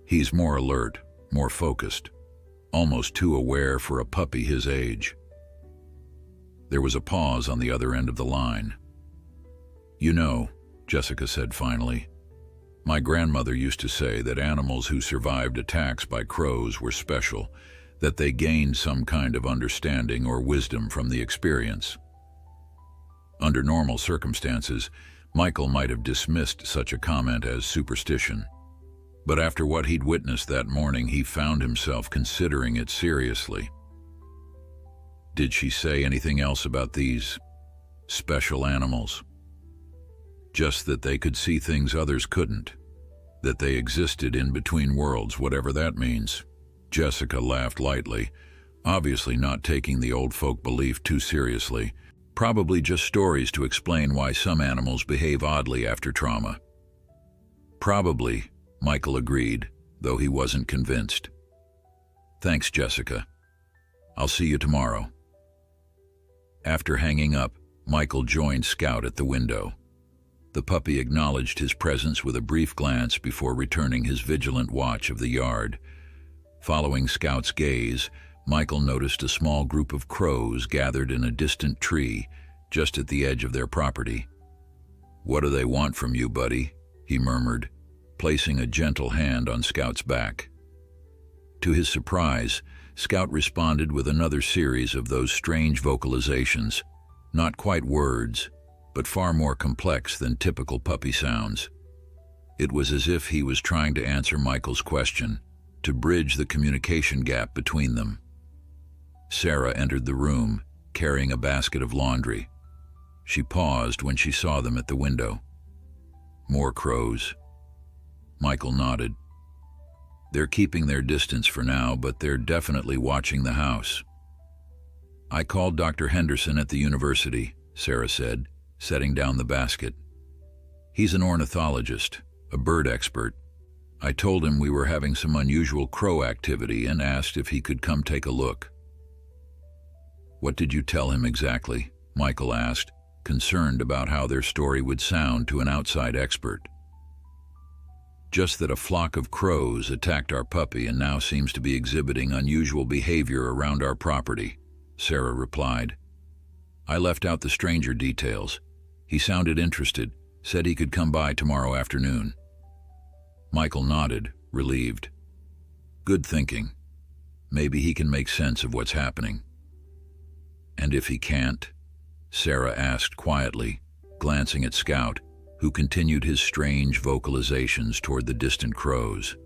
"He's more alert, more focused, almost too aware for a puppy his age." There was a pause on the other end of the line. "You know," Jessica said finally, "my grandmother used to say that animals who survived attacks by crows were special, that they gained some kind of understanding or wisdom from the experience." Under normal circumstances, Michael might have dismissed such a comment as superstition. But after what he'd witnessed that morning, he found himself considering it seriously. "Did she say anything else about these special animals?" "Just that they could see things others couldn't, that they existed in between worlds, whatever that means." Jessica laughed lightly, obviously not taking the old folk belief too seriously, probably just stories to explain why some animals behave oddly after trauma. "Probably," Michael agreed, though he wasn't convinced. "Thanks, Jessica. I'll see you tomorrow." After hanging up, Michael joined Scout at the window. The puppy acknowledged his presence with a brief glance before returning his vigilant watch of the yard. Following Scout's gaze, Michael noticed a small group of crows gathered in a distant tree just at the edge of their property. "What do they want from you, buddy?" he murmured, placing a gentle hand on Scout's back. To his surprise, Scout responded with another series of those strange vocalizations, not quite words, but far more complex than typical puppy sounds. It was as if he was trying to answer Michael's question, to bridge the communication gap between them. Sarah entered the room, carrying a basket of laundry. She paused when she saw them at the window. "More crows." Michael nodded. "They're keeping their distance for now, but they're definitely watching the house." "I called Dr. Henderson at the university," Sarah said, setting down the basket. "He's an ornithologist, a bird expert. I told him we were having some unusual crow activity and asked if he could come take a look." "What did you tell him exactly?" Michael asked, concerned about how their story would sound to an outside expert. "Just that a flock of crows attacked our puppy and now seems to be exhibiting unusual behavior around our property," Sarah replied. "I left out the stranger details. He sounded interested, said he could come by tomorrow afternoon." Michael nodded, relieved. "Good thinking. Maybe he can make sense of what's happening." "And if he can't?" Sarah asked quietly, glancing at Scout, who continued his strange vocalizations toward the distant crows.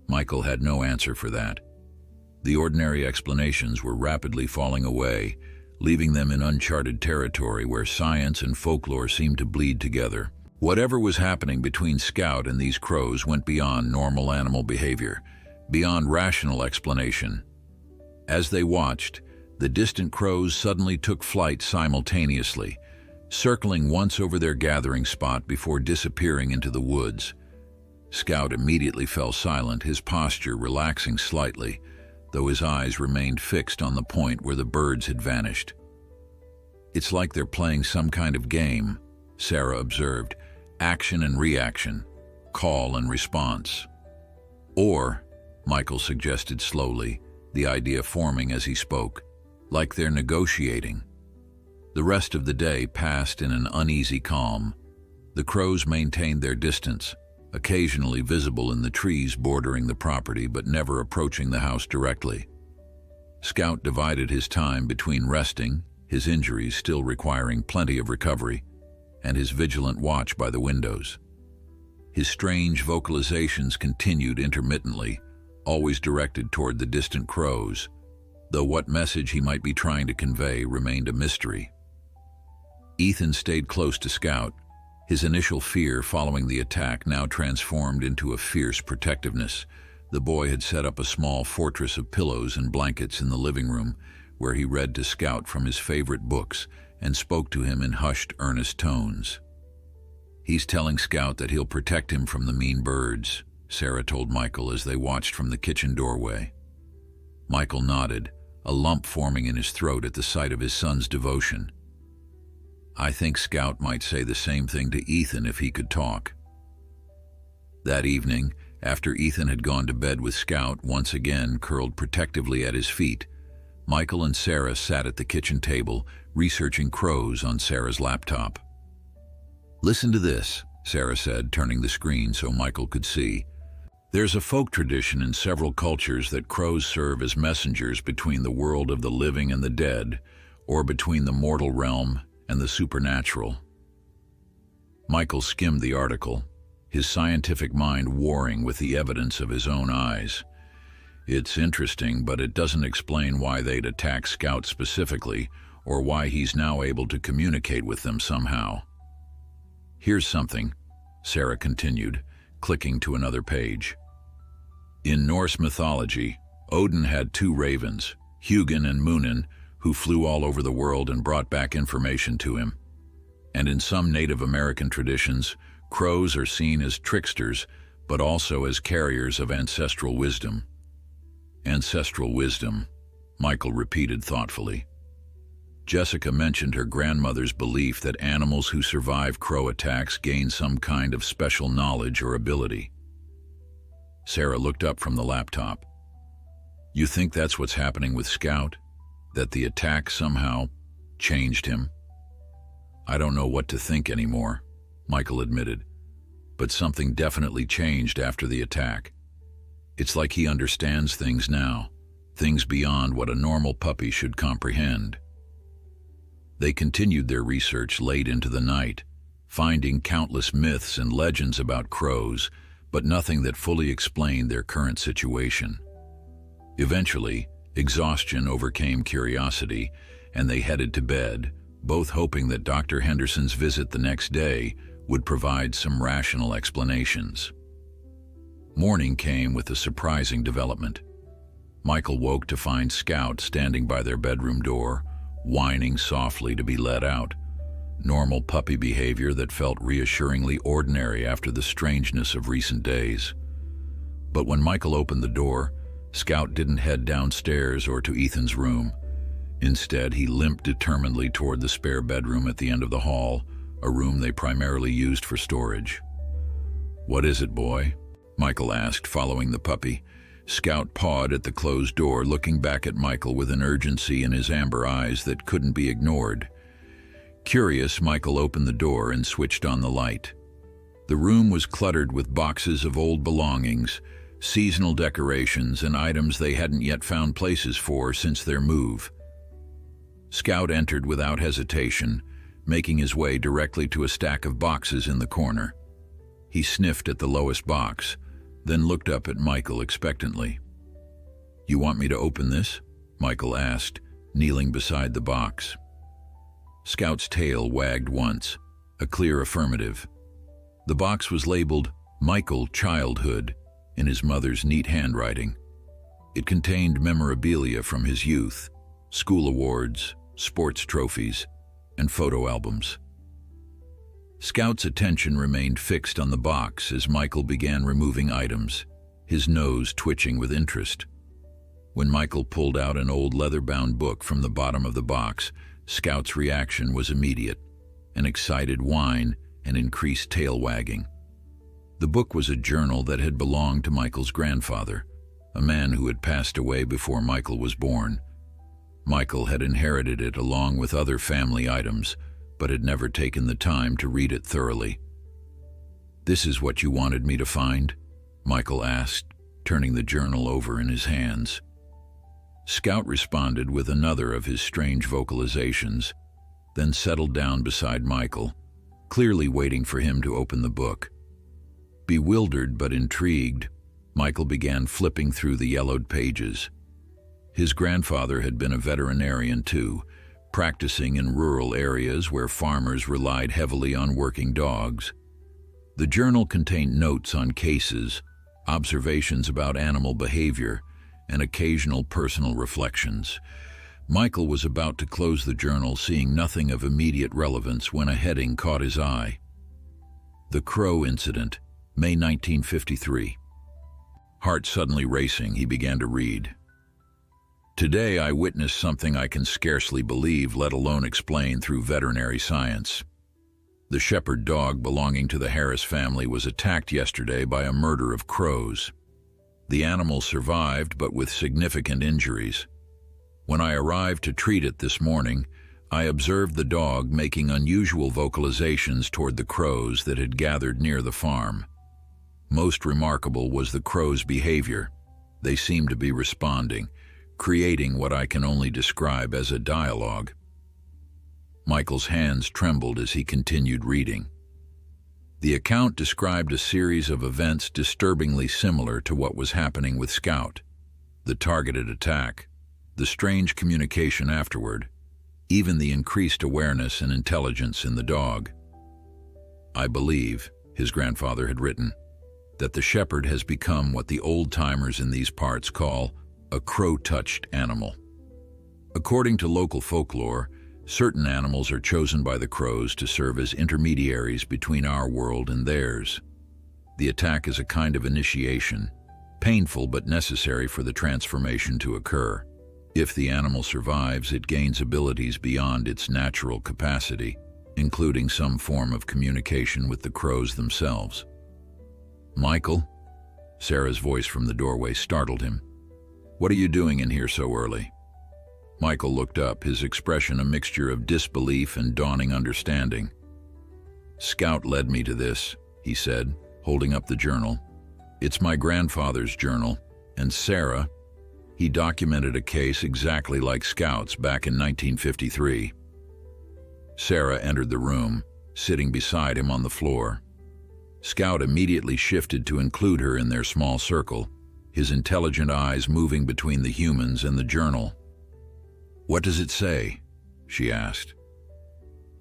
Michael had no answer for that. The ordinary explanations were rapidly falling away, leaving them in uncharted territory where science and folklore seemed to bleed together. Whatever was happening between Scout and these crows went beyond normal animal behavior, beyond rational explanation. As they watched, the distant crows suddenly took flight simultaneously, circling once over their gathering spot before disappearing into the woods. Scout immediately fell silent, his posture relaxing slightly, though his eyes remained fixed on the point where the birds had vanished. "It's like they're playing some kind of game," Sarah observed. "Action and reaction, call and response." "Or," Michael suggested slowly, the idea forming as he spoke, "like they're negotiating." The rest of the day passed in an uneasy calm. The crows maintained their distance, occasionally visible in the trees bordering the property but never approaching the house directly. Scout divided his time between resting, his injuries still requiring plenty of recovery, and his vigilant watch by the windows. His strange vocalizations continued intermittently, always directed toward the distant crows, though what message he might be trying to convey remained a mystery. Ethan stayed close to Scout, his initial fear following the attack now transformed into a fierce protectiveness. The boy had set up a small fortress of pillows and blankets in the living room, where he read to Scout from his favorite books and spoke to him in hushed, earnest tones. "He's telling Scout that he'll protect him from the mean birds," Sarah told Michael as they watched from the kitchen doorway. Michael nodded, a lump forming in his throat at the sight of his son's devotion. "I think Scout might say the same thing to Ethan if he could talk." That evening, after Ethan had gone to bed with Scout once again curled protectively at his feet, Michael and Sarah sat at the kitchen table, researching crows on Sarah's laptop. "Listen to this," Sarah said, turning the screen so Michael could see. "There's a folk tradition in several cultures that crows serve as messengers between the world of the living and the dead, or between the mortal realm and the supernatural." Michael skimmed the article, his scientific mind warring with the evidence of his own eyes. "It's interesting, but it doesn't explain why they'd attack Scout specifically, or why he's now able to communicate with them somehow." "Here's something," Sarah continued, clicking to another page. "In Norse mythology, Odin had two ravens, Hugin and Munin, who flew all over the world and brought back information to him. And in some Native American traditions, crows are seen as tricksters, but also as carriers of ancestral wisdom." "Ancestral wisdom," Michael repeated thoughtfully. Jessica mentioned her grandmother's belief that animals who survive crow attacks gain some kind of special knowledge or ability. Sarah looked up from the laptop, You think that's what's happening with Scout? That the attack somehow changed him? I don't know what to think anymore, Michael admitted, but something definitely changed after the attack. It's like he understands things now, things beyond what a normal puppy should comprehend. They continued their research late into the night, finding countless myths and legends about crows, but nothing that fully explained their current situation. Eventually, exhaustion overcame curiosity, and they headed to bed, both hoping that Dr. Henderson's visit the next day would provide some rational explanations. Morning came with a surprising development. Michael woke to find Scout standing by their bedroom door, whining softly to be let out. Normal puppy behavior that felt reassuringly ordinary after the strangeness of recent days. But when Michael opened the door, Scout didn't head downstairs or to Ethan's room. Instead, he limped determinedly toward the spare bedroom at the end of the hall, a room they primarily used for storage. "What is it, boy?" Michael asked, following the puppy. Scout pawed at the closed door, looking back at Michael with an urgency in his amber eyes that couldn't be ignored. Curious, Michael opened the door and switched on the light. The room was cluttered with boxes of old belongings, seasonal decorations, and items they hadn't yet found places for since their move. Scout entered without hesitation, making his way directly to a stack of boxes in the corner. He sniffed at the lowest box, then looked up at Michael expectantly. "You want me to open this?" Michael asked, kneeling beside the box. Scout's tail wagged once, a clear affirmative. The box was labeled "Michael Childhood" in his mother's neat handwriting. It contained memorabilia from his youth, school awards, sports trophies, and photo albums. Scout's attention remained fixed on the box as Michael began removing items, his nose twitching with interest. When Michael pulled out an old leather-bound book from the bottom of the box, Scout's reaction was immediate, an excited whine and increased tail wagging. The book was a journal that had belonged to Michael's grandfather, a man who had passed away before Michael was born. Michael had inherited it along with other family items, but had never taken the time to read it thoroughly. "This is what you wanted me to find?" Michael asked, turning the journal over in his hands. Scout responded with another of his strange vocalizations, then settled down beside Michael, clearly waiting for him to open the book. Bewildered but intrigued, Michael began flipping through the yellowed pages. His grandfather had been a veterinarian too, practicing in rural areas where farmers relied heavily on working dogs. The journal contained notes on cases, observations about animal behavior, and occasional personal reflections. Michael was about to close the journal, seeing nothing of immediate relevance, when a heading caught his eye. "The Crow Incident, May 1953. Heart suddenly racing, he began to read. "Today I witnessed something I can scarcely believe, let alone explain through veterinary science. The shepherd dog belonging to the Harris family was attacked yesterday by a murder of crows. The animal survived, but with significant injuries. When I arrived to treat it this morning, I observed the dog making unusual vocalizations toward the crows that had gathered near the farm. Most remarkable was the crows' behavior. They seemed to be responding, creating what I can only describe as a dialogue." Michael's hands trembled as he continued reading. The account described a series of events disturbingly similar to what was happening with Scout: the targeted attack, the strange communication afterward, even the increased awareness and intelligence in the dog. "I believe," his grandfather had written, "that the shepherd has become what the old-timers in these parts call a crow-touched animal. According to local folklore, certain animals are chosen by the crows to serve as intermediaries between our world and theirs. The attack is a kind of initiation, painful but necessary for the transformation to occur. If the animal survives, it gains abilities beyond its natural capacity, including some form of communication with the crows themselves." "Michael?" Sarah's voice from the doorway startled him. "What are you doing in here so early?" Michael looked up, his expression a mixture of disbelief and dawning understanding. "Scout led me to this," he said, holding up the journal. "It's my grandfather's journal, and Sarah, he documented a case exactly like Scout's back in 1953. Sarah entered the room, sitting beside him on the floor. Scout immediately shifted to include her in their small circle, his intelligent eyes moving between the humans and the journal. "What does it say?" she asked.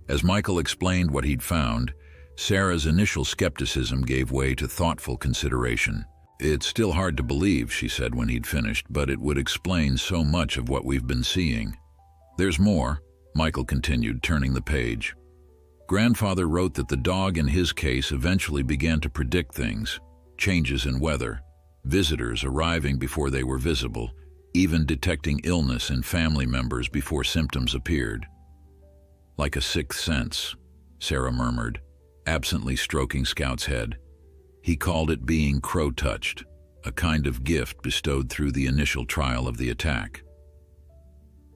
As Michael explained what he'd found, Sarah's initial skepticism gave way to thoughtful consideration. "It's still hard to believe," she said when he'd finished, "but it would explain so much of what we've been seeing." "There's more," Michael continued, turning the page. "Grandfather wrote that the dog in his case eventually began to predict things, changes in weather, visitors arriving before they were visible, even detecting illness in family members before symptoms appeared." "Like a sixth sense," Sarah murmured, absently stroking Scout's head. "He called it being crow-touched, a kind of gift bestowed through the initial trial of the attack."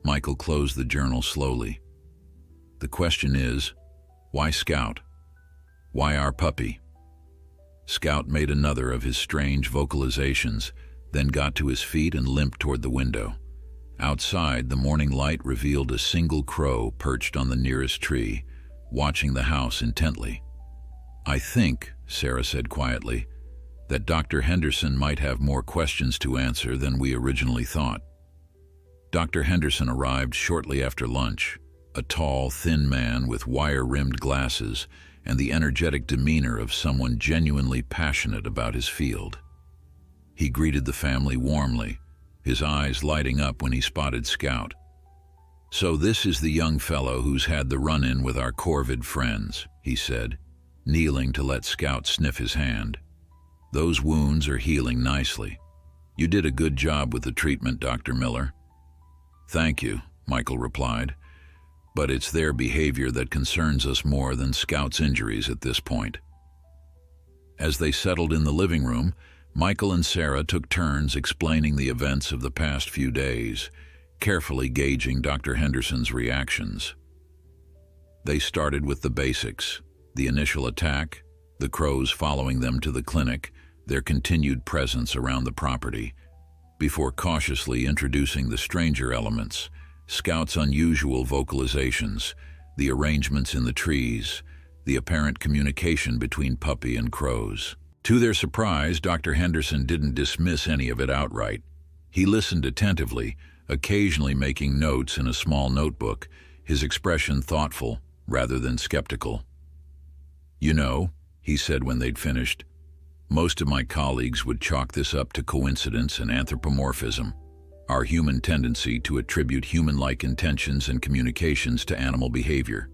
Michael closed the journal slowly. "The question is, why Scout? Why our puppy?" Scout made another of his strange vocalizations, then got to his feet and limped toward the window. Outside, the morning light revealed a single crow perched on the nearest tree, watching the house intently. "I think," Sarah said quietly, "that Dr. Henderson might have more questions to answer than we originally thought." Dr. Henderson arrived shortly after lunch, a tall, thin man with wire-rimmed glasses and the energetic demeanor of someone genuinely passionate about his field. He greeted the family warmly, his eyes lighting up when he spotted Scout. "So this is the young fellow who's had the run-in with our Corvid friends," he said, kneeling to let Scout sniff his hand. "Those wounds are healing nicely. You did a good job with the treatment, Dr. Miller." "Thank you," Michael replied, "but it's their behavior that concerns us more than Scout's injuries at this point." As they settled in the living room, Michael and Sarah took turns explaining the events of the past few days, carefully gauging Dr. Henderson's reactions. They started with the basics: the initial attack, the crows following them to the clinic, their continued presence around the property, before cautiously introducing the stranger elements: Scout's unusual vocalizations, the arrangements in the trees, the apparent communication between puppy and crows. To their surprise, Dr. Henderson didn't dismiss any of it outright. He listened attentively, occasionally making notes in a small notebook, his expression thoughtful rather than skeptical. "You know," he said when they'd finished, "most of my colleagues would chalk this up to coincidence and anthropomorphism, our human tendency to attribute human-like intentions and communications to animal behavior.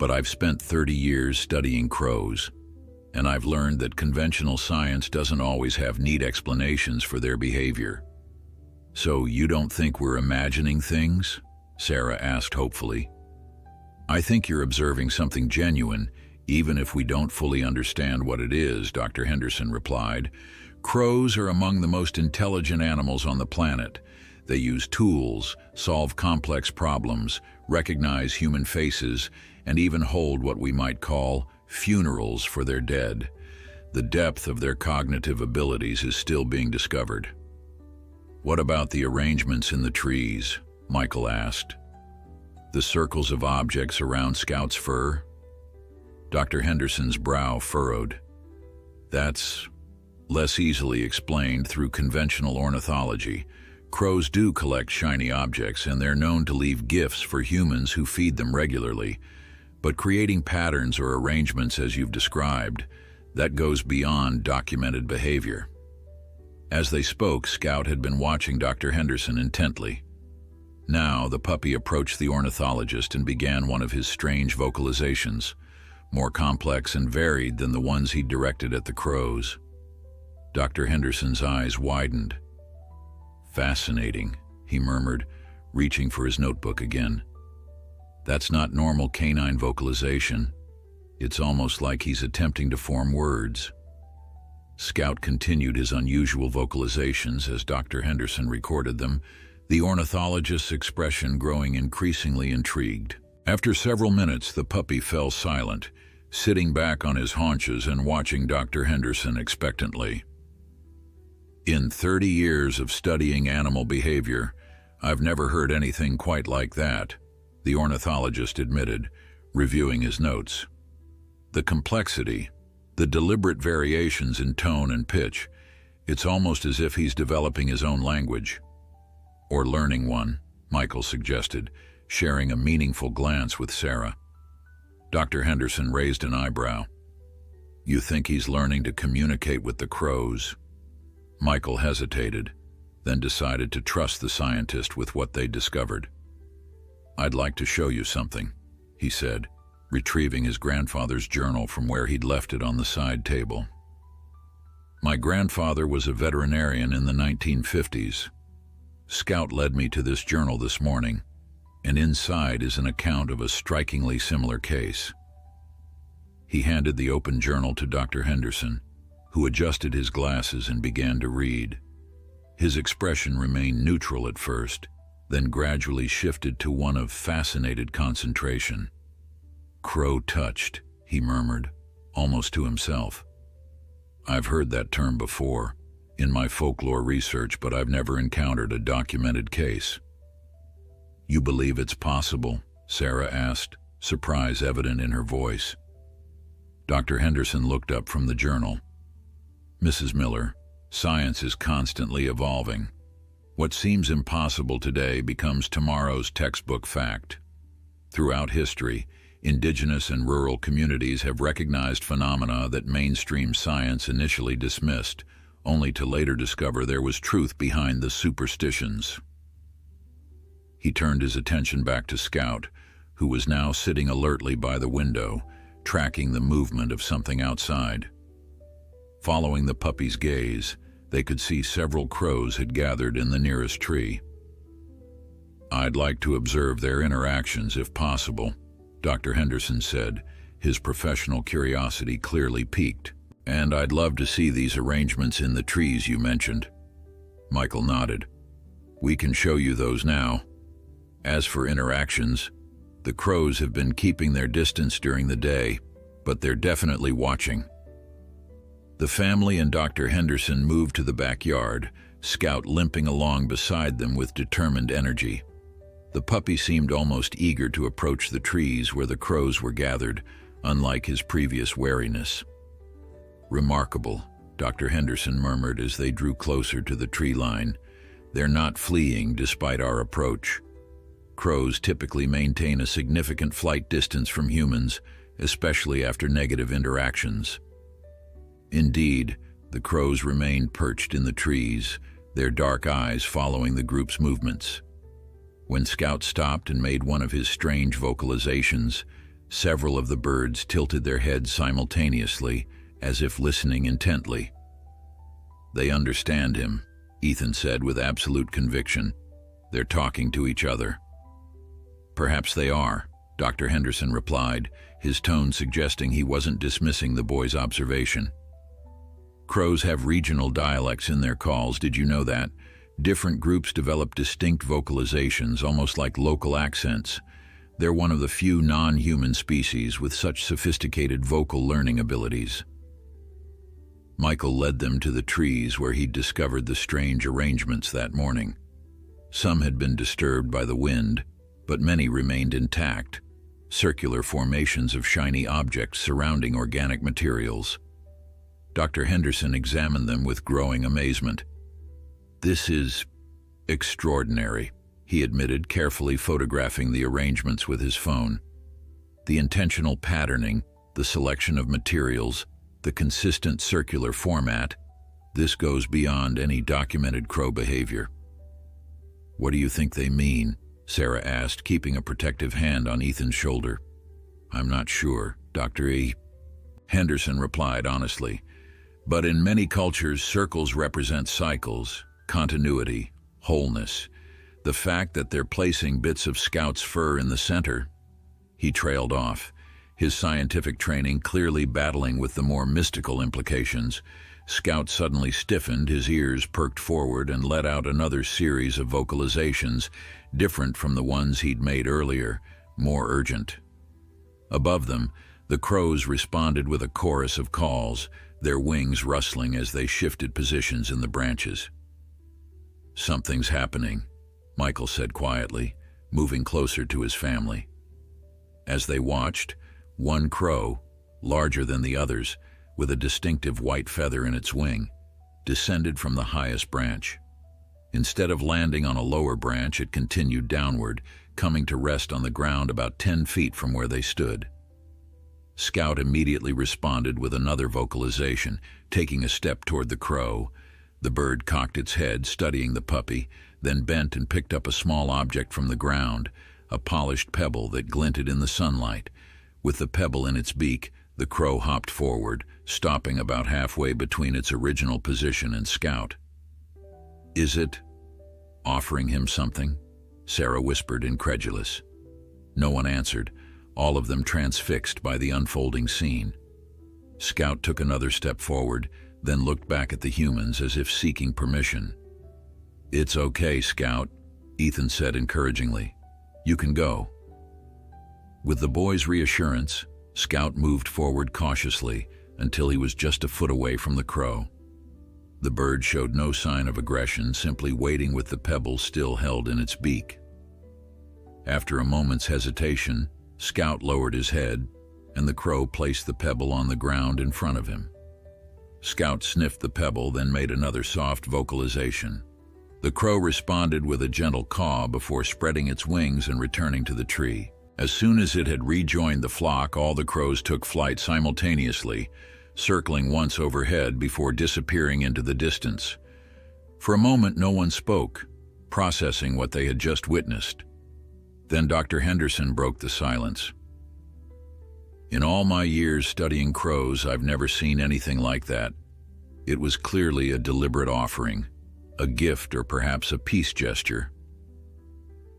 But I've spent 30 years studying crows, and I've learned that conventional science doesn't always have neat explanations for their behavior." "So you don't think we're imagining things?" Sarah asked hopefully. "I think you're observing something genuine, even if we don't fully understand what it is," Dr. Henderson replied. "Crows are among the most intelligent animals on the planet. They use tools, solve complex problems, recognize human faces, and even hold what we might call funerals for their dead. The depth of their cognitive abilities is still being discovered." "What about the arrangements in the trees?" Michael asked. "The circles of objects around Scout's fur?" Dr. Henderson's brow furrowed. "That's less easily explained through conventional ornithology. Crows do collect shiny objects, and they're known to leave gifts for humans who feed them regularly. But creating patterns or arrangements as you've described, that goes beyond documented behavior." As they spoke, Scout had been watching Dr. Henderson intently. Now, the puppy approached the ornithologist and began one of his strange vocalizations, more complex and varied than the ones he'd directed at the crows. Dr. Henderson's eyes widened. "Fascinating," he murmured, reaching for his notebook again. "That's not normal canine vocalization. It's almost like he's attempting to form words." Scout continued his unusual vocalizations as Dr. Henderson recorded them, the ornithologist's expression growing increasingly intrigued. After several minutes, the puppy fell silent, sitting back on his haunches and watching Dr. Henderson expectantly. In 30 years of studying animal behavior, I've never heard anything quite like that, the ornithologist admitted, reviewing his notes. The complexity, the deliberate variations in tone and pitch, it's almost as if he's developing his own language. Or learning one, Michael suggested, sharing a meaningful glance with Sarah. Dr. Henderson raised an eyebrow. You think he's learning to communicate with the crows? Michael hesitated, then decided to trust the scientist with what they discovered. I'd like to show you something, he said, retrieving his grandfather's journal from where he'd left it on the side table. My grandfather was a veterinarian in the 1950s. Scout led me to this journal this morning, and inside is an account of a strikingly similar case. He handed the open journal to Dr. Henderson, who adjusted his glasses and began to read. His expression remained neutral at first, then gradually shifted to one of fascinated concentration. Crow-touched, he murmured, almost to himself. I've heard that term before, in my folklore research, but I've never encountered a documented case. You believe it's possible? Sarah asked, surprise evident in her voice. Dr. Henderson looked up from the journal. Mrs. Miller, science is constantly evolving. What seems impossible today becomes tomorrow's textbook fact. Throughout history, indigenous and rural communities have recognized phenomena that mainstream science initially dismissed, only to later discover there was truth behind the superstitions. He turned his attention back to Scout, who was now sitting alertly by the window, tracking the movement of something outside. Following the puppy's gaze, they could see several crows had gathered in the nearest tree. I'd like to observe their interactions if possible, Dr. Henderson said, his professional curiosity clearly piqued. And I'd love to see these arrangements in the trees you mentioned. Michael nodded. We can show you those now. As for interactions, the crows have been keeping their distance during the day, but they're definitely watching. The family and Dr. Henderson moved to the backyard, Scout limping along beside them with determined energy. The puppy seemed almost eager to approach the trees where the crows were gathered, unlike his previous wariness. Remarkable, Dr. Henderson murmured as they drew closer to the tree line. They're not fleeing despite our approach. Crows typically maintain a significant flight distance from humans, especially after negative interactions. Indeed, the crows remained perched in the trees, their dark eyes following the group's movements. When Scout stopped and made one of his strange vocalizations, several of the birds tilted their heads simultaneously, as if listening intently. They understand him, Ethan said with absolute conviction. They're talking to each other. Perhaps they are, Dr. Henderson replied, his tone suggesting he wasn't dismissing the boy's observation. Crows have regional dialects in their calls, did you know that? Different groups develop distinct vocalizations, almost like local accents. They're one of the few non-human species with such sophisticated vocal learning abilities. Michael led them to the trees where he'd discovered the strange arrangements that morning. Some had been disturbed by the wind, but many remained intact, circular formations of shiny objects surrounding organic materials. Dr. Henderson examined them with growing amazement. This is extraordinary, he admitted, carefully photographing the arrangements with his phone. The intentional patterning, the selection of materials, the consistent circular format, this goes beyond any documented crow behavior. What do you think they mean? Sarah asked, keeping a protective hand on Ethan's shoulder. I'm not sure, Dr. E. Henderson replied honestly. But in many cultures, circles represent cycles, continuity, wholeness. The fact that they're placing bits of Scout's fur in the center. He trailed off, his scientific training clearly battling with the more mystical implications, Scout suddenly stiffened, his ears perked forward, and let out another series of vocalizations, different from the ones he'd made earlier, more urgent. Above them, the crows responded with a chorus of calls, their wings rustling as they shifted positions in the branches. "Something's happening," Michael said quietly, moving closer to his family. As they watched, one crow, larger than the others, with a distinctive white feather in its wing, descended from the highest branch. Instead of landing on a lower branch, it continued downward, coming to rest on the ground about 10 feet from where they stood. Scout immediately responded with another vocalization, taking a step toward the crow. The bird cocked its head, studying the puppy, then bent and picked up a small object from the ground, a polished pebble that glinted in the sunlight. With the pebble in its beak, the crow hopped forward, stopping about halfway between its original position and Scout. "Is it offering him something?" Sarah whispered, incredulous. No one answered, all of them transfixed by the unfolding scene. Scout took another step forward, then looked back at the humans as if seeking permission. "It's okay, Scout," Ethan said encouragingly. "You can go." With the boy's reassurance, Scout moved forward cautiously until he was just a foot away from the crow. The bird showed no sign of aggression, simply waiting with the pebble still held in its beak. After a moment's hesitation, Scout lowered his head, and the crow placed the pebble on the ground in front of him. Scout sniffed the pebble, then made another soft vocalization. The crow responded with a gentle caw before spreading its wings and returning to the tree. As soon as it had rejoined the flock, all the crows took flight simultaneously, circling once overhead before disappearing into the distance. For a moment, no one spoke, processing what they had just witnessed. Then Dr. Henderson broke the silence. "In all my years studying crows, I've never seen anything like that. It was clearly a deliberate offering, a gift or perhaps a peace gesture."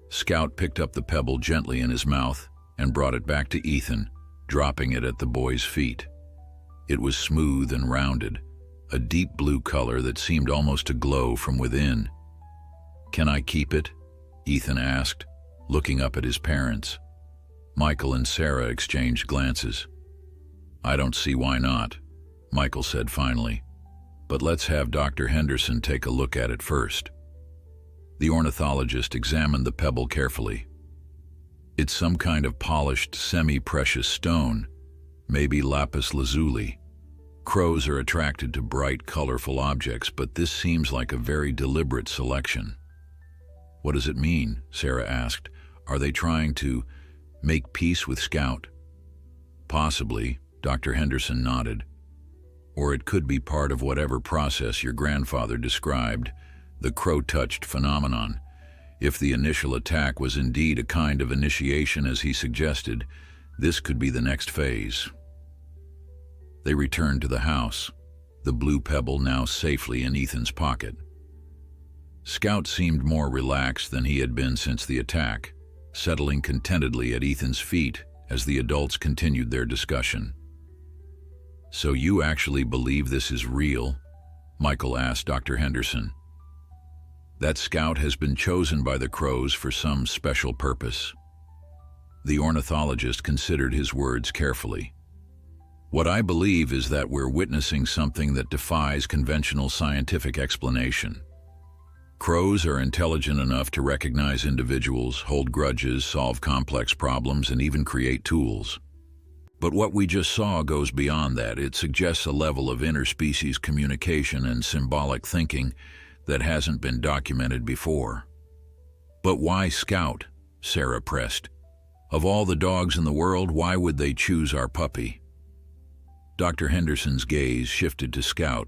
Scout picked up the pebble gently in his mouth and brought it back to Ethan, dropping it at the boy's feet. It was smooth and rounded, a deep blue color that seemed almost to glow from within. "Can I keep it?" Ethan asked, looking up at his parents. Michael and Sarah exchanged glances. "I don't see why not," Michael said finally. "But let's have Dr. Henderson take a look at it first." The ornithologist examined the pebble carefully. "It's some kind of polished, semi-precious stone, maybe lapis lazuli. Crows are attracted to bright, colorful objects, but this seems like a very deliberate selection." "What does it mean?" Sarah asked. "Are they trying to make peace with Scout?" "Possibly," Dr. Henderson nodded. "Or it could be part of whatever process your grandfather described, the crow-touched phenomenon. If the initial attack was indeed a kind of initiation as he suggested, this could be the next phase." They returned to the house, the blue pebble now safely in Ethan's pocket. Scout seemed more relaxed than he had been since the attack, settling contentedly at Ethan's feet as the adults continued their discussion. "So you actually believe this is real?" Michael asked Dr. Henderson. "That Scout has been chosen by the crows for some special purpose?" The ornithologist considered his words carefully. "What I believe is that we're witnessing something that defies conventional scientific explanation. Crows are intelligent enough to recognize individuals, hold grudges, solve complex problems, and even create tools. But what we just saw goes beyond that. It suggests a level of interspecies communication and symbolic thinking that hasn't been documented before." "But why Scout?" Sarah pressed. "Of all the dogs in the world, why would they choose our puppy?" Dr. Henderson's gaze shifted to Scout,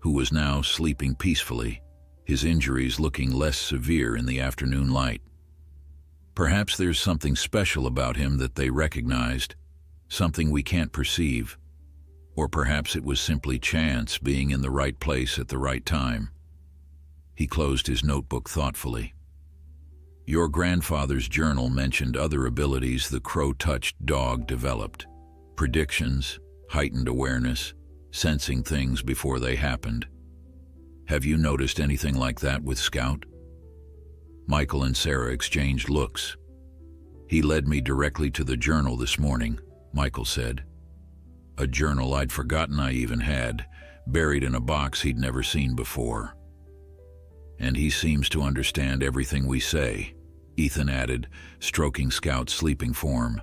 who was now sleeping peacefully, his injuries looking less severe in the afternoon light. "Perhaps there's something special about him that they recognized, something we can't perceive. Or perhaps it was simply chance, being in the right place at the right time." He closed his notebook thoughtfully. "Your grandfather's journal mentioned other abilities the crow-touched dog developed. Predictions, heightened awareness, sensing things before they happened. Have you noticed anything like that with Scout? Michael and Sarah exchanged looks. He led me directly to the journal this morning, Michael said. A journal I'd forgotten I even had, buried in a box he'd never seen before. And he seems to understand everything we say, Ethan added, stroking Scout's sleeping form.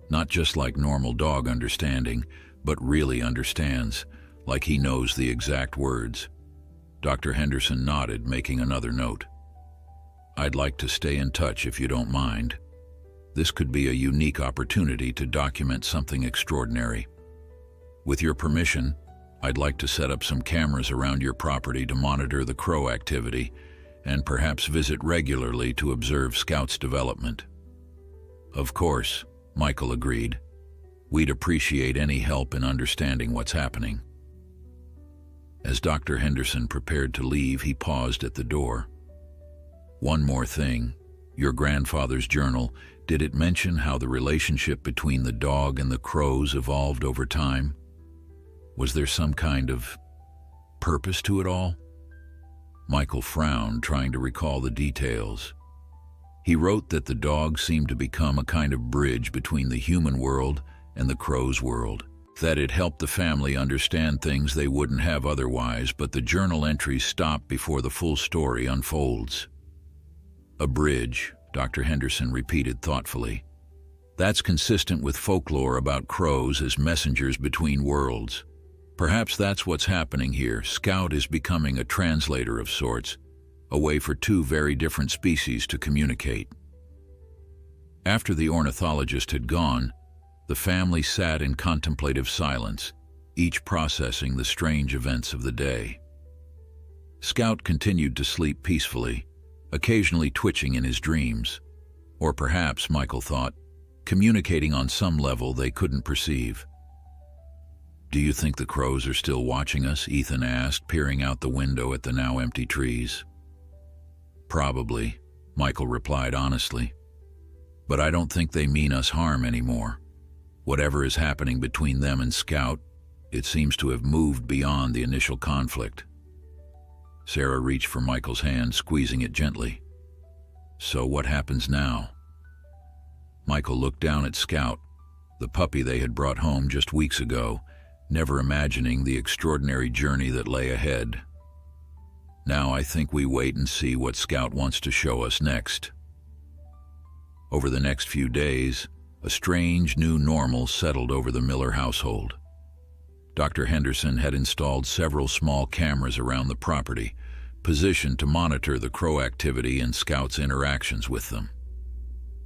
Not just like normal dog understanding, but really understands, like he knows the exact words. Dr. Henderson nodded, making another note. I'd like to stay in touch if you don't mind. This could be a unique opportunity to document something extraordinary. With your permission, I'd like to set up some cameras around your property to monitor the crow activity and perhaps visit regularly to observe Scout's development. Of course, Michael agreed. We'd appreciate any help in understanding what's happening. As Dr. Henderson prepared to leave, he paused at the door. One more thing. Your grandfather's journal, did it mention how the relationship between the dog and the crows evolved over time? Was there some kind of purpose to it all? Michael frowned, trying to recall the details. He wrote that the dog seemed to become a kind of bridge between the human world and the crow's world, that it helped the family understand things they wouldn't have otherwise, but the journal entries stop before the full story unfolds. A bridge, Dr. Henderson repeated thoughtfully. That's consistent with folklore about crows as messengers between worlds. Perhaps that's what's happening here. Scout is becoming a translator of sorts, a way for two very different species to communicate. After the ornithologist had gone, the family sat in contemplative silence, each processing the strange events of the day. Scout continued to sleep peacefully, occasionally twitching in his dreams, or perhaps, Michael thought, communicating on some level they couldn't perceive. Do you think the crows are still watching us? Ethan asked, peering out the window at the now empty trees. Probably, Michael replied honestly. But I don't think they mean us harm anymore. Whatever is happening between them and Scout, it seems to have moved beyond the initial conflict. Sarah reached for Michael's hand, squeezing it gently. So what happens now? Michael looked down at Scout, the puppy they had brought home just weeks ago, never imagining the extraordinary journey that lay ahead. Now I think we wait and see what Scout wants to show us next. Over the next few days, a strange new normal settled over the Miller household. Dr. Henderson had installed several small cameras around the property, positioned to monitor the crow activity and Scout's interactions with them.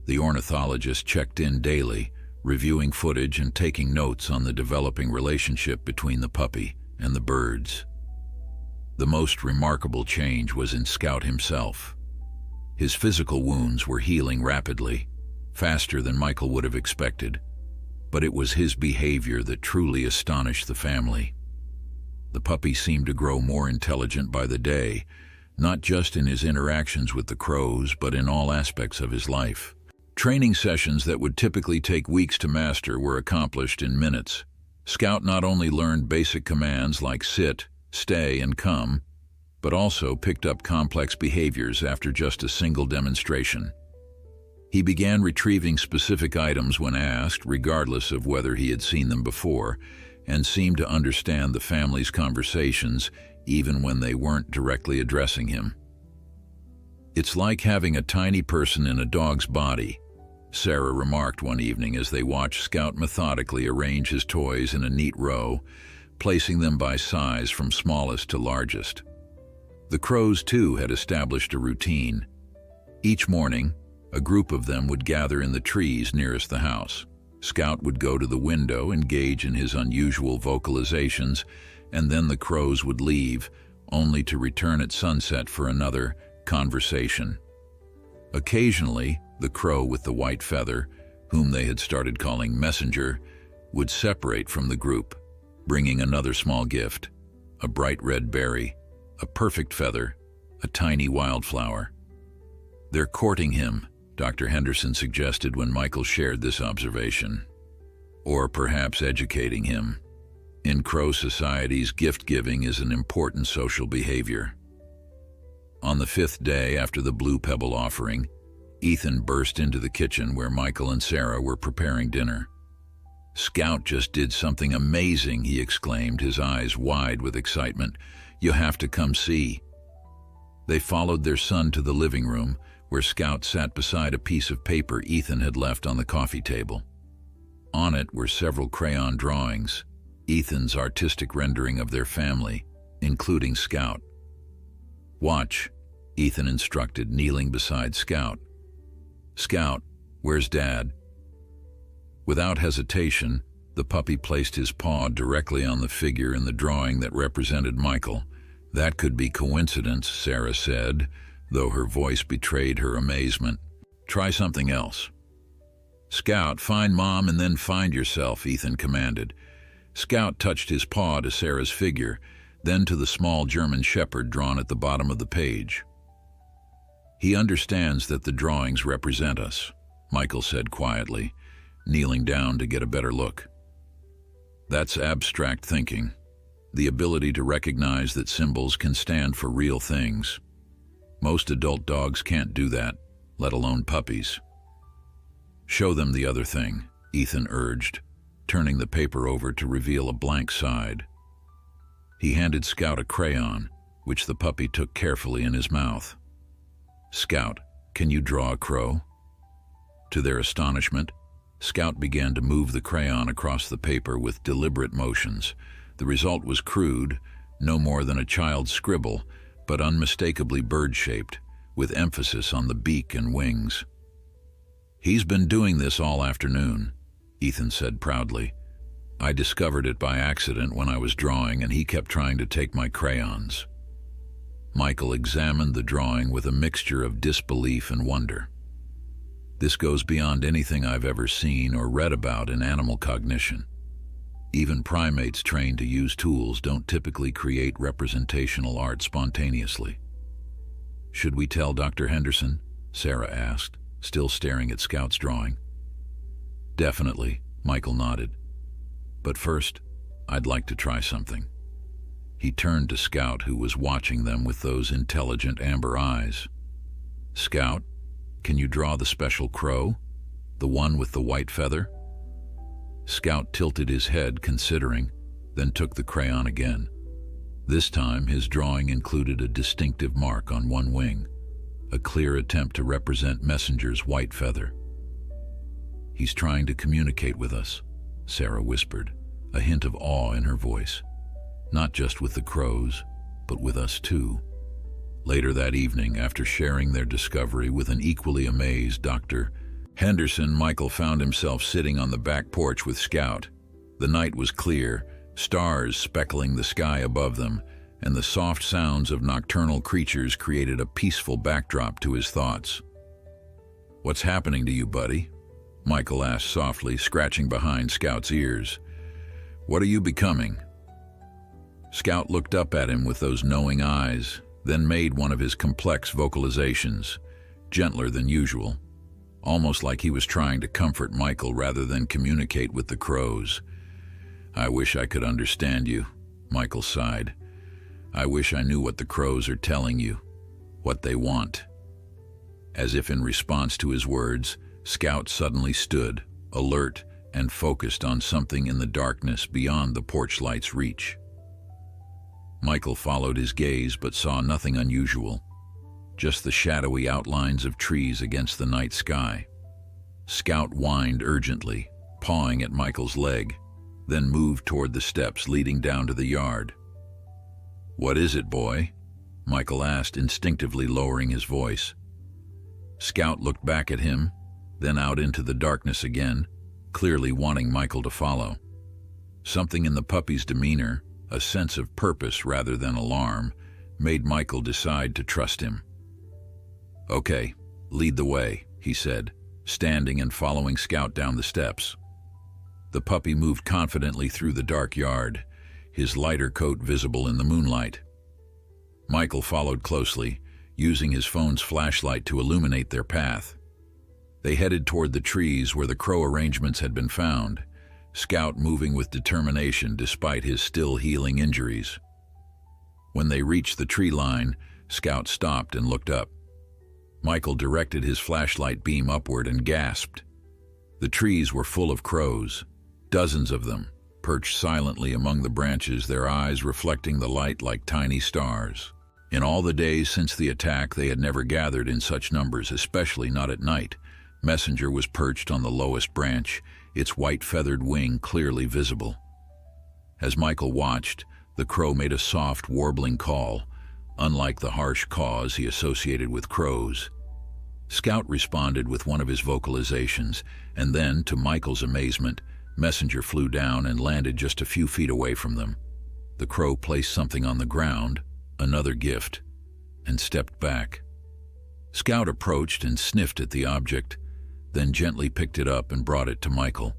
The ornithologist checked in daily, reviewing footage and taking notes on the developing relationship between the puppy and the birds. The most remarkable change was in Scout himself. His physical wounds were healing rapidly, faster than Michael would have expected, but it was his behavior that truly astonished the family. The puppy seemed to grow more intelligent by the day, not just in his interactions with the crows, but in all aspects of his life. Training sessions that would typically take weeks to master were accomplished in minutes. Scout not only learned basic commands like sit, stay, and come, but also picked up complex behaviors after just a single demonstration. He began retrieving specific items when asked, regardless of whether he had seen them before, and seemed to understand the family's conversations even when they weren't directly addressing him. It's like having a tiny person in a dog's body, Sarah remarked one evening as they watched Scout methodically arrange his toys in a neat row, placing them by size from smallest to largest. The crows, too, had established a routine. Each morning, a group of them would gather in the trees nearest the house. Scout would go to the window, engage in his unusual vocalizations, and then the crows would leave, only to return at sunset for another conversation. Occasionally, the crow with the white feather, whom they had started calling Messenger, would separate from the group, bringing another small gift, a bright red berry, a perfect feather, a tiny wildflower. They're courting him, Dr. Henderson suggested when Michael shared this observation. Or perhaps educating him. In crow societies, gift-giving is an important social behavior. On the 5th day after the Blue Pebble offering, Ethan burst into the kitchen where Michael and Sarah were preparing dinner. "Scout just did something amazing," he exclaimed, his eyes wide with excitement. "You have to come see." They followed their son to the living room, where Scout sat beside a piece of paper Ethan had left on the coffee table. On it were several crayon drawings, Ethan's artistic rendering of their family, including Scout. "Watch," Ethan instructed, kneeling beside Scout. "Scout, where's Dad?" Without hesitation, the puppy placed his paw directly on the figure in the drawing that represented Michael. "That could be coincidence," Sarah said, though her voice betrayed her amazement. "Try something else." "Scout, find Mom and then find yourself," Ethan commanded. Scout touched his paw to Sarah's figure, then to the small German shepherd drawn at the bottom of the page. "He understands that the drawings represent us," Michael said quietly, kneeling down to get a better look. "That's abstract thinking, the ability to recognize that symbols can stand for real things. Most adult dogs can't do that, let alone puppies." "Show them the other thing," Ethan urged, turning the paper over to reveal a blank side. He handed Scout a crayon, which the puppy took carefully in his mouth. "Scout, can you draw a crow?" To their astonishment, Scout began to move the crayon across the paper with deliberate motions. The result was crude, no more than a child's scribble, but unmistakably bird-shaped, with emphasis on the beak and wings. "He's been doing this all afternoon," Ethan said proudly. "I discovered it by accident when I was drawing, and he kept trying to take my crayons." Michael examined the drawing with a mixture of disbelief and wonder. "This goes beyond anything I've ever seen or read about in animal cognition. Even primates trained to use tools don't typically create representational art spontaneously." "Should we tell Dr. Henderson?" Sarah asked, still staring at Scout's drawing. "Definitely," Michael nodded. "But first, I'd like to try something." He turned to Scout, who was watching them with those intelligent amber eyes. "Scout, can you draw the special crow? The one with the white feather?" Scout tilted his head, considering, then took the crayon again. This time, his drawing included a distinctive mark on one wing, a clear attempt to represent Messenger's white feather. "He's trying to communicate with us," Sarah whispered, a hint of awe in her voice. "Not just with the crows, but with us too." Later that evening, after sharing their discovery with an equally amazed Dr. Henderson, Michael found himself sitting on the back porch with Scout. The night was clear, stars speckling the sky above them, and the soft sounds of nocturnal creatures created a peaceful backdrop to his thoughts. "What's happening to you, buddy?" Michael asked softly, scratching behind Scout's ears. "What are you becoming?" Scout looked up at him with those knowing eyes, then made one of his complex vocalizations, gentler than usual, almost like he was trying to comfort Michael rather than communicate with the crows. "I wish I could understand you," Michael sighed. "I wish I knew what the crows are telling you, what they want." As if in response to his words, Scout suddenly stood, alert and focused on something in the darkness beyond the porch light's reach. Michael followed his gaze but saw nothing unusual, just the shadowy outlines of trees against the night sky. Scout whined urgently, pawing at Michael's leg, then moved toward the steps leading down to the yard. "What is it, boy?" Michael asked, instinctively lowering his voice. Scout looked back at him, then out into the darkness again, clearly wanting Michael to follow. Something in the puppy's demeanor, a sense of purpose rather than alarm, made Michael decide to trust him. "Okay, lead the way," he said, standing and following Scout down the steps. The puppy moved confidently through the dark yard, his lighter coat visible in the moonlight. Michael followed closely, using his phone's flashlight to illuminate their path. They headed toward the trees where the crow arrangements had been found. Scout moving with determination despite his still healing injuries. When they reached the tree line, Scout stopped and looked up. Michael directed his flashlight beam upward and gasped. The trees were full of crows, dozens of them, perched silently among the branches, their eyes reflecting the light like tiny stars. In all the days since the attack, they had never gathered in such numbers, especially not at night. Messenger was perched on the lowest branch, its white feathered wing clearly visible. As Michael watched, the crow made a soft, warbling call, unlike the harsh caws he associated with crows. Scout responded with one of his vocalizations, and then, to Michael's amazement, Messenger flew down and landed just a few feet away from them. The crow placed something on the ground, another gift, and stepped back. Scout approached and sniffed at the object, then gently picked it up and brought it to Michael.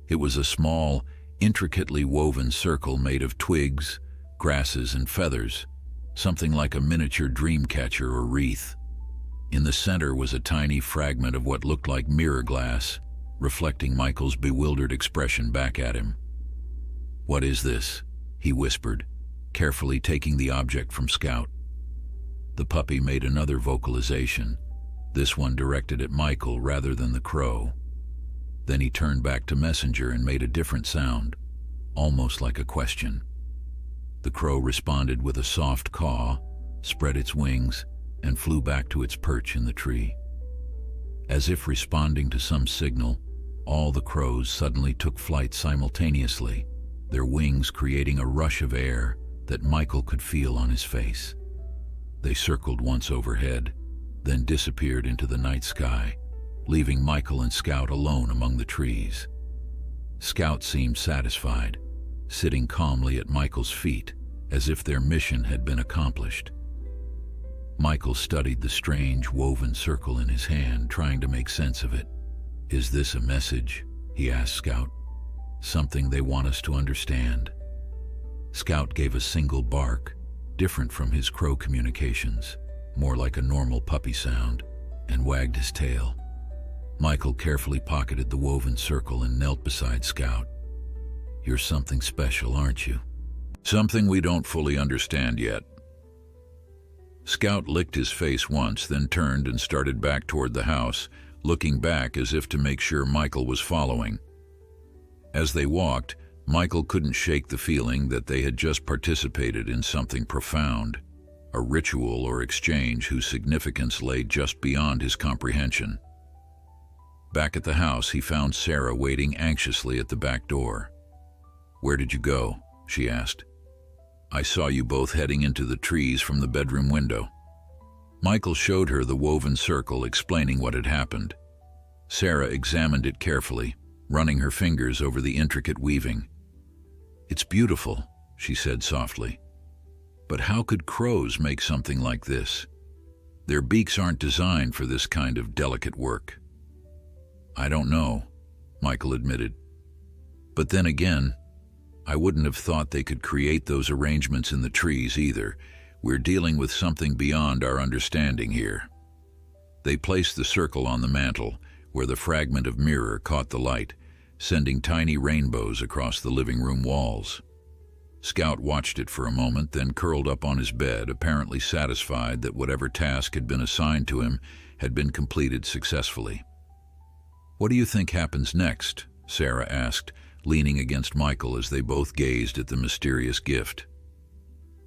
It was a small, intricately woven circle made of twigs, grasses, and feathers, something like a miniature dream catcher or wreath. In the center was a tiny fragment of what looked like mirror glass, reflecting Michael's bewildered expression back at him. "What is this?" he whispered, carefully taking the object from Scout. The puppy made another vocalization, this one directed at Michael rather than the crow. Then he turned back to Messenger and made a different sound, almost like a question. The crow responded with a soft caw, spread its wings, and flew back to its perch in the tree. As if responding to some signal, all the crows suddenly took flight simultaneously, their wings creating a rush of air that Michael could feel on his face. They circled once overhead, then disappeared into the night sky, leaving Michael and Scout alone among the trees. Scout seemed satisfied, sitting calmly at Michael's feet, as if their mission had been accomplished. Michael studied the strange woven circle in his hand, trying to make sense of it. "Is this a message?" he asked Scout. "Something they want us to understand?" Scout gave a single bark, different from his crow communications, more like a normal puppy sound, and wagged his tail. Michael carefully pocketed the woven circle and knelt beside Scout. "You're something special, aren't you?" "Something we don't fully understand yet." Scout licked his face once, then turned and started back toward the house, looking back as if to make sure Michael was following. As they walked, Michael couldn't shake the feeling that they had just participated in something profound, a ritual or exchange whose significance lay just beyond his comprehension. Back at the house, he found Sarah waiting anxiously at the back door. "Where did you go?" she asked. "I saw you both heading into the trees from the bedroom window." Michael showed her the woven circle, explaining what had happened. Sarah examined it carefully, running her fingers over the intricate weaving. "It's beautiful," she said softly. "But how could crows make something like this? Their beaks aren't designed for this kind of delicate work." "I don't know," Michael admitted. "But then again, I wouldn't have thought they could create those arrangements in the trees either. We're dealing with something beyond our understanding here." They placed the circle on the mantel, where the fragment of mirror caught the light, sending tiny rainbows across the living room walls. Scout watched it for a moment, then curled up on his bed, apparently satisfied that whatever task had been assigned to him had been completed successfully. "What do you think happens next?" Sarah asked, leaning against Michael as they both gazed at the mysterious gift.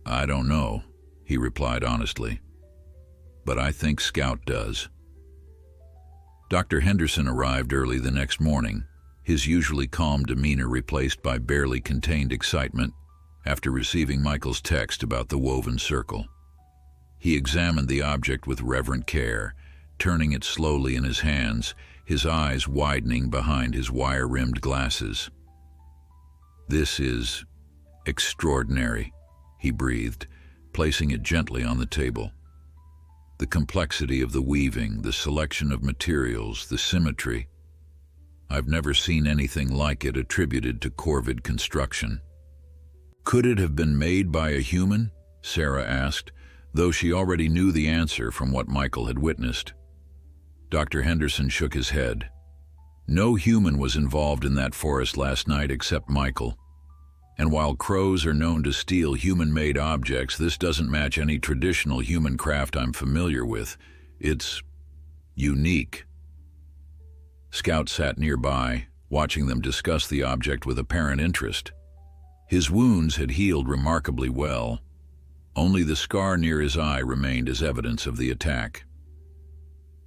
"I don't know," he replied honestly. "But I think Scout does." Dr. Henderson arrived early the next morning, his usually calm demeanor replaced by barely contained excitement after receiving Michael's text about the woven circle. He examined the object with reverent care, turning it slowly in his hands, his eyes widening behind his wire-rimmed glasses. "This is extraordinary," he breathed, placing it gently on the table. "The complexity of the weaving, the selection of materials, the symmetry. I've never seen anything like it attributed to corvid construction." "Could it have been made by a human?" Sarah asked, though she already knew the answer from what Michael had witnessed. Dr. Henderson shook his head. No human was involved in that forest last night except Michael. And while crows are known to steal human-made objects, this doesn't match any traditional human craft I'm familiar with. It's unique. Scout sat nearby, watching them discuss the object with apparent interest. His wounds had healed remarkably well. Only the scar near his eye remained as evidence of the attack.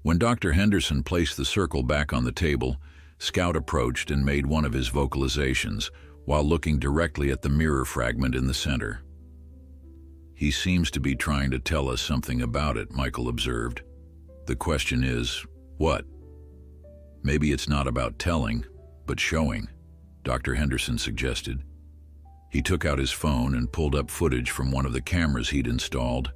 When Dr. Henderson placed the circle back on the table, Scout approached and made one of his vocalizations, while looking directly at the mirror fragment in the center. "He seems to be trying to tell us something about it," Michael observed. "The question is, what?" "Maybe it's not about telling, but showing," Dr. Henderson suggested. He took out his phone and pulled up footage from one of the cameras he'd installed.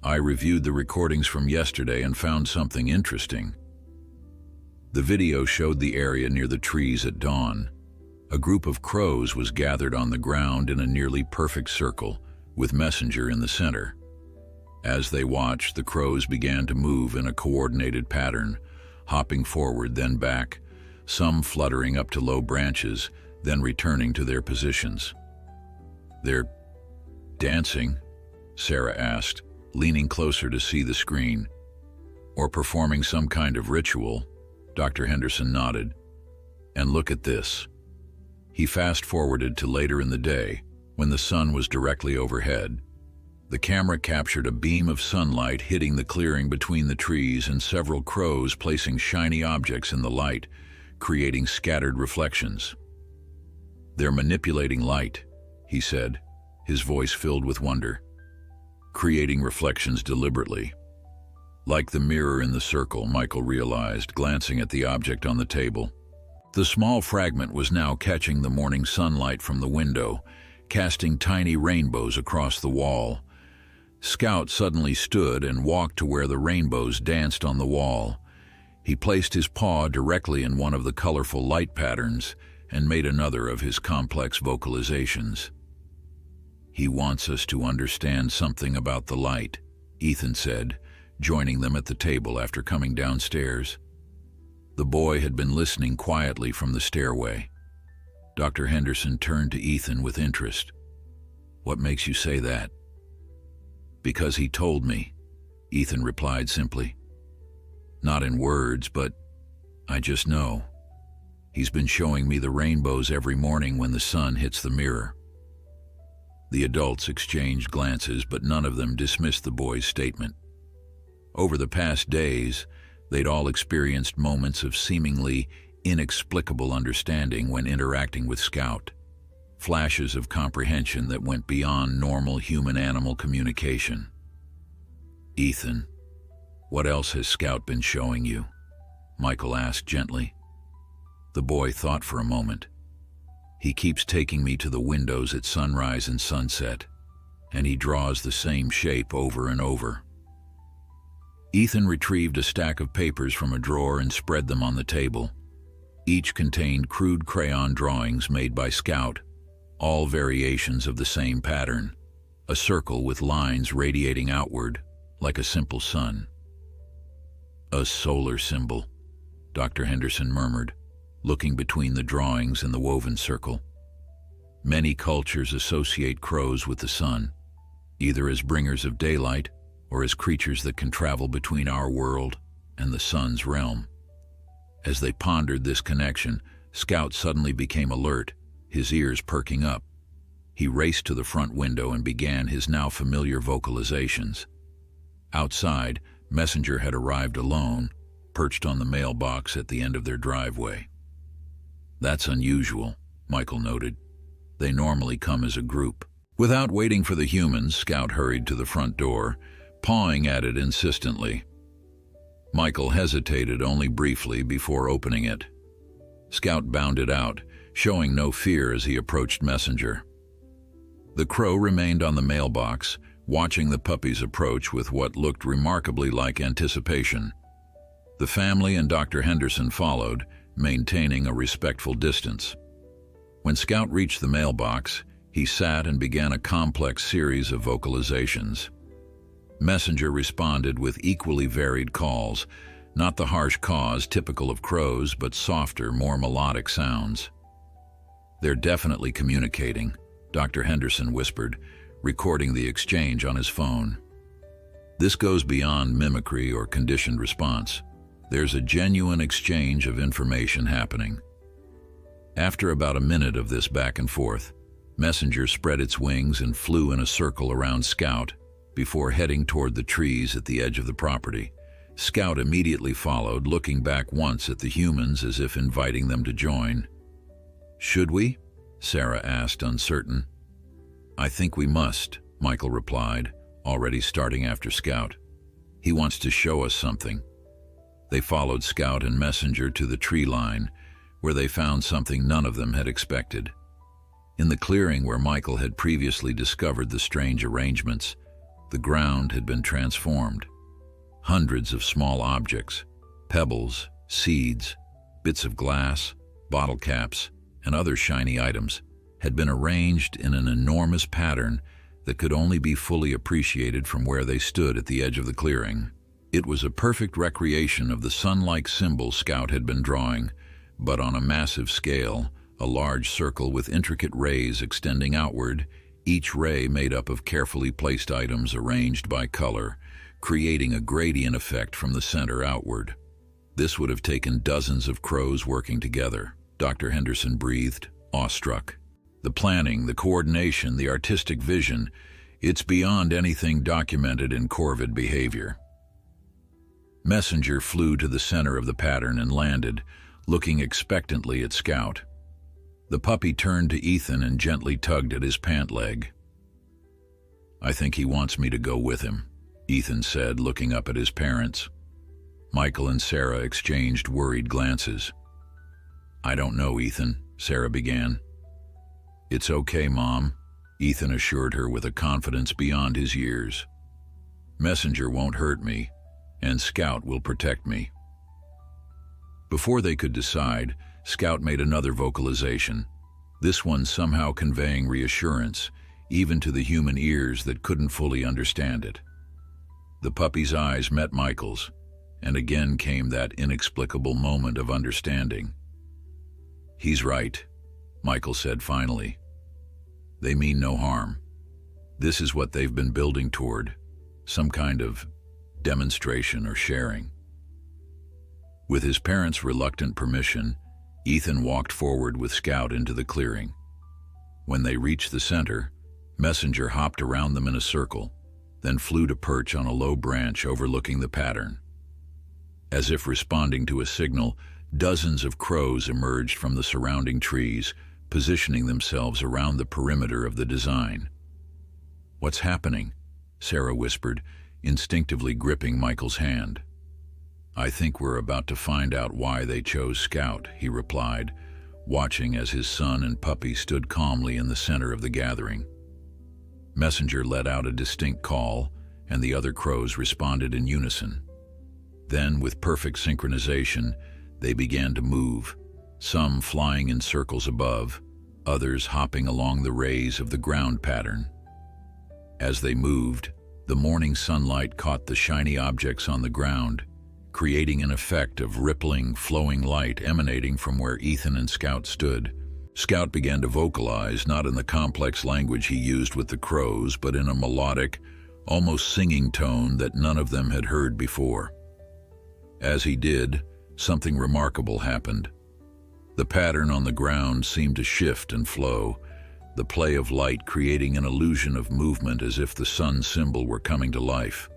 "I reviewed the recordings from yesterday and found something interesting." The video showed the area near the trees at dawn. A group of crows was gathered on the ground in a nearly perfect circle, with Messenger in the center. As they watched, the crows began to move in a coordinated pattern, hopping forward, then back, some fluttering up to low branches, then returning to their positions. "They're dancing?" Sarah asked, leaning closer to see the screen. "Or performing some kind of ritual," Dr. Henderson nodded. "And look at this." He fast-forwarded to later in the day, when the sun was directly overhead. The camera captured a beam of sunlight hitting the clearing between the trees and several crows placing shiny objects in the light, creating scattered reflections. "They're manipulating light," he said, his voice filled with wonder. "Creating reflections deliberately." Like the mirror in the circle, Michael realized, glancing at the object on the table. The small fragment was now catching the morning sunlight from the window, casting tiny rainbows across the wall. Scout suddenly stood and walked to where the rainbows danced on the wall. He placed his paw directly in one of the colorful light patterns and made another of his complex vocalizations. "He wants us to understand something about the light," Ethan said, joining them at the table after coming downstairs. The boy had been listening quietly from the stairway. Dr. Henderson turned to Ethan with interest. "What makes you say that?" "Because he told me," Ethan replied simply. "Not in words, but I just know. He's been showing me the rainbows every morning when the sun hits the mirror." The adults exchanged glances, but none of them dismissed the boy's statement. Over the past days, they'd all experienced moments of seemingly inexplicable understanding when interacting with Scout, flashes of comprehension that went beyond normal human-animal communication. "Ethan, what else has Scout been showing you?" Michael asked gently. The boy thought for a moment. "He keeps taking me to the windows at sunrise and sunset, and he draws the same shape over and over." Ethan retrieved a stack of papers from a drawer and spread them on the table. Each contained crude crayon drawings made by Scout, all variations of the same pattern, a circle with lines radiating outward, like a simple sun. "A solar symbol," Dr. Henderson murmured, looking between the drawings and the woven circle. "Many cultures associate crows with the sun, either as bringers of daylight or as creatures that can travel between our world and the sun's realm." As they pondered this connection, Scout suddenly became alert, his ears perking up. He raced to the front window and began his now familiar vocalizations. Outside, Messenger had arrived alone, perched on the mailbox at the end of their driveway. "That's unusual," Michael noted. "They normally come as a group." Without waiting for the humans, Scout hurried to the front door, pawing at it insistently. Michael hesitated only briefly before opening it. Scout bounded out, showing no fear as he approached Messenger. The crow remained on the mailbox, watching the puppies approach with what looked remarkably like anticipation. The family and Dr. Henderson followed, maintaining a respectful distance. When Scout reached the mailbox, he sat and began a complex series of vocalizations. Messenger responded with equally varied calls, Not the harsh caws typical of crows, but softer, more melodic sounds. "They're definitely communicating," Dr. Henderson whispered, recording the exchange on his phone. "This goes beyond mimicry or conditioned response. There's a genuine exchange of information happening." After about a minute of this back and forth, Messenger spread its wings and flew in a circle around Scout before heading toward the trees at the edge of the property. Scout immediately followed, looking back once at the humans as if inviting them to join. "Should we?" Sarah asked, uncertain. "I think we must," Michael replied, already starting after Scout. "He wants to show us something." They followed Scout and Messenger to the tree line, where they found something none of them had expected. In the clearing where Michael had previously discovered the strange arrangements, the ground had been transformed. Hundreds of small objects, pebbles, seeds, bits of glass, bottle caps, and other shiny items had been arranged in an enormous pattern that could only be fully appreciated from where they stood at the edge of the clearing. It was a perfect recreation of the sun-like symbol Scout had been drawing, but on a massive scale, a large circle with intricate rays extending outward, each ray made up of carefully placed items arranged by color, creating a gradient effect from the center outward. This would have taken dozens of crows working together, Dr. Henderson breathed, awestruck. The planning, the coordination, the artistic vision, it's beyond anything documented in corvid behavior. Messenger flew to the center of the pattern and landed, looking expectantly at Scout. The puppy turned to Ethan and gently tugged at his pant leg. "I think he wants me to go with him," Ethan said, looking up at his parents. Michael and Sarah exchanged worried glances. "I don't know, Ethan," Sarah began. "It's okay, Mom," Ethan assured her with a confidence beyond his years. "Messenger won't hurt me, and Scout will protect me." Before they could decide, Scout made another vocalization, this one somehow conveying reassurance, even to the human ears that couldn't fully understand it. The puppy's eyes met Michael's, and again came that inexplicable moment of understanding. "He's right," Michael said finally. "They mean no harm. This is what they've been building toward, some kind of demonstration or sharing." With his parents' reluctant permission, Ethan walked forward with Scout into the clearing. When they reached the center, Messenger hopped around them in a circle, then flew to perch on a low branch overlooking the pattern. As if responding to a signal, dozens of crows emerged from the surrounding trees, positioning themselves around the perimeter of the design. "What's happening?" Sarah whispered, instinctively gripping Michael's hand. "I think we're about to find out why they chose Scout," he replied, watching as his son and puppy stood calmly in the center of the gathering. Messenger let out a distinct call, and the other crows responded in unison. Then, with perfect synchronization, they began to move, some flying in circles above, others hopping along the rays of the ground pattern. As they moved, the morning sunlight caught the shiny objects on the ground, creating an effect of rippling, flowing light emanating from where Ethan and Scout stood. Scout began to vocalize, not in the complex language he used with the crows, but in a melodic, almost singing tone that none of them had heard before. As he did, something remarkable happened. The pattern on the ground seemed to shift and flow, the play of light creating an illusion of movement as if the sun symbol were coming to life.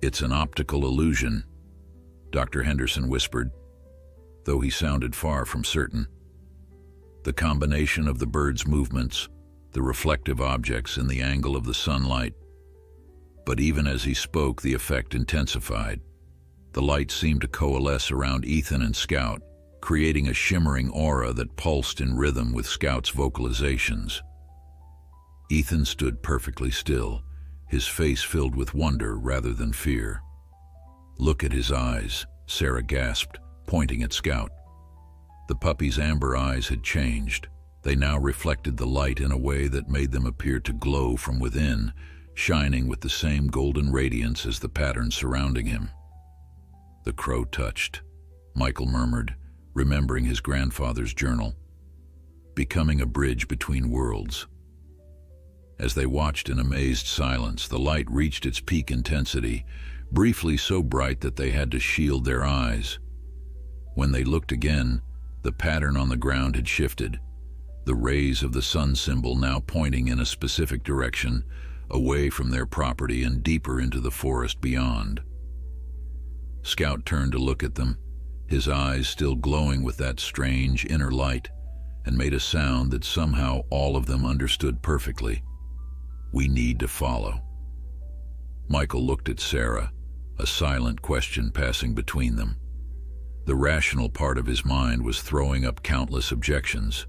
"It's an optical illusion," Dr. Henderson whispered, though he sounded far from certain. The combination of the bird's movements, the reflective objects, and the angle of the sunlight. But even as he spoke, the effect intensified. The light seemed to coalesce around Ethan and Scout, creating a shimmering aura that pulsed in rhythm with Scout's vocalizations. Ethan stood perfectly still, his face filled with wonder rather than fear. "Look at his eyes," Sarah gasped, pointing at Scout. The puppy's amber eyes had changed. They now reflected the light in a way that made them appear to glow from within, shining with the same golden radiance as the pattern surrounding him. The crow touched, Michael murmured, remembering his grandfather's journal. Becoming a bridge between worlds. As they watched in amazed silence, the light reached its peak intensity, briefly so bright that they had to shield their eyes. When they looked again, the pattern on the ground had shifted, the rays of the sun symbol now pointing in a specific direction, away from their property and deeper into the forest beyond. Scout turned to look at them, his eyes still glowing with that strange inner light, and made a sound that somehow all of them understood perfectly. "We need to follow." Michael looked at Sarah, a silent question passing between them. The rational part of his mind was throwing up countless objections.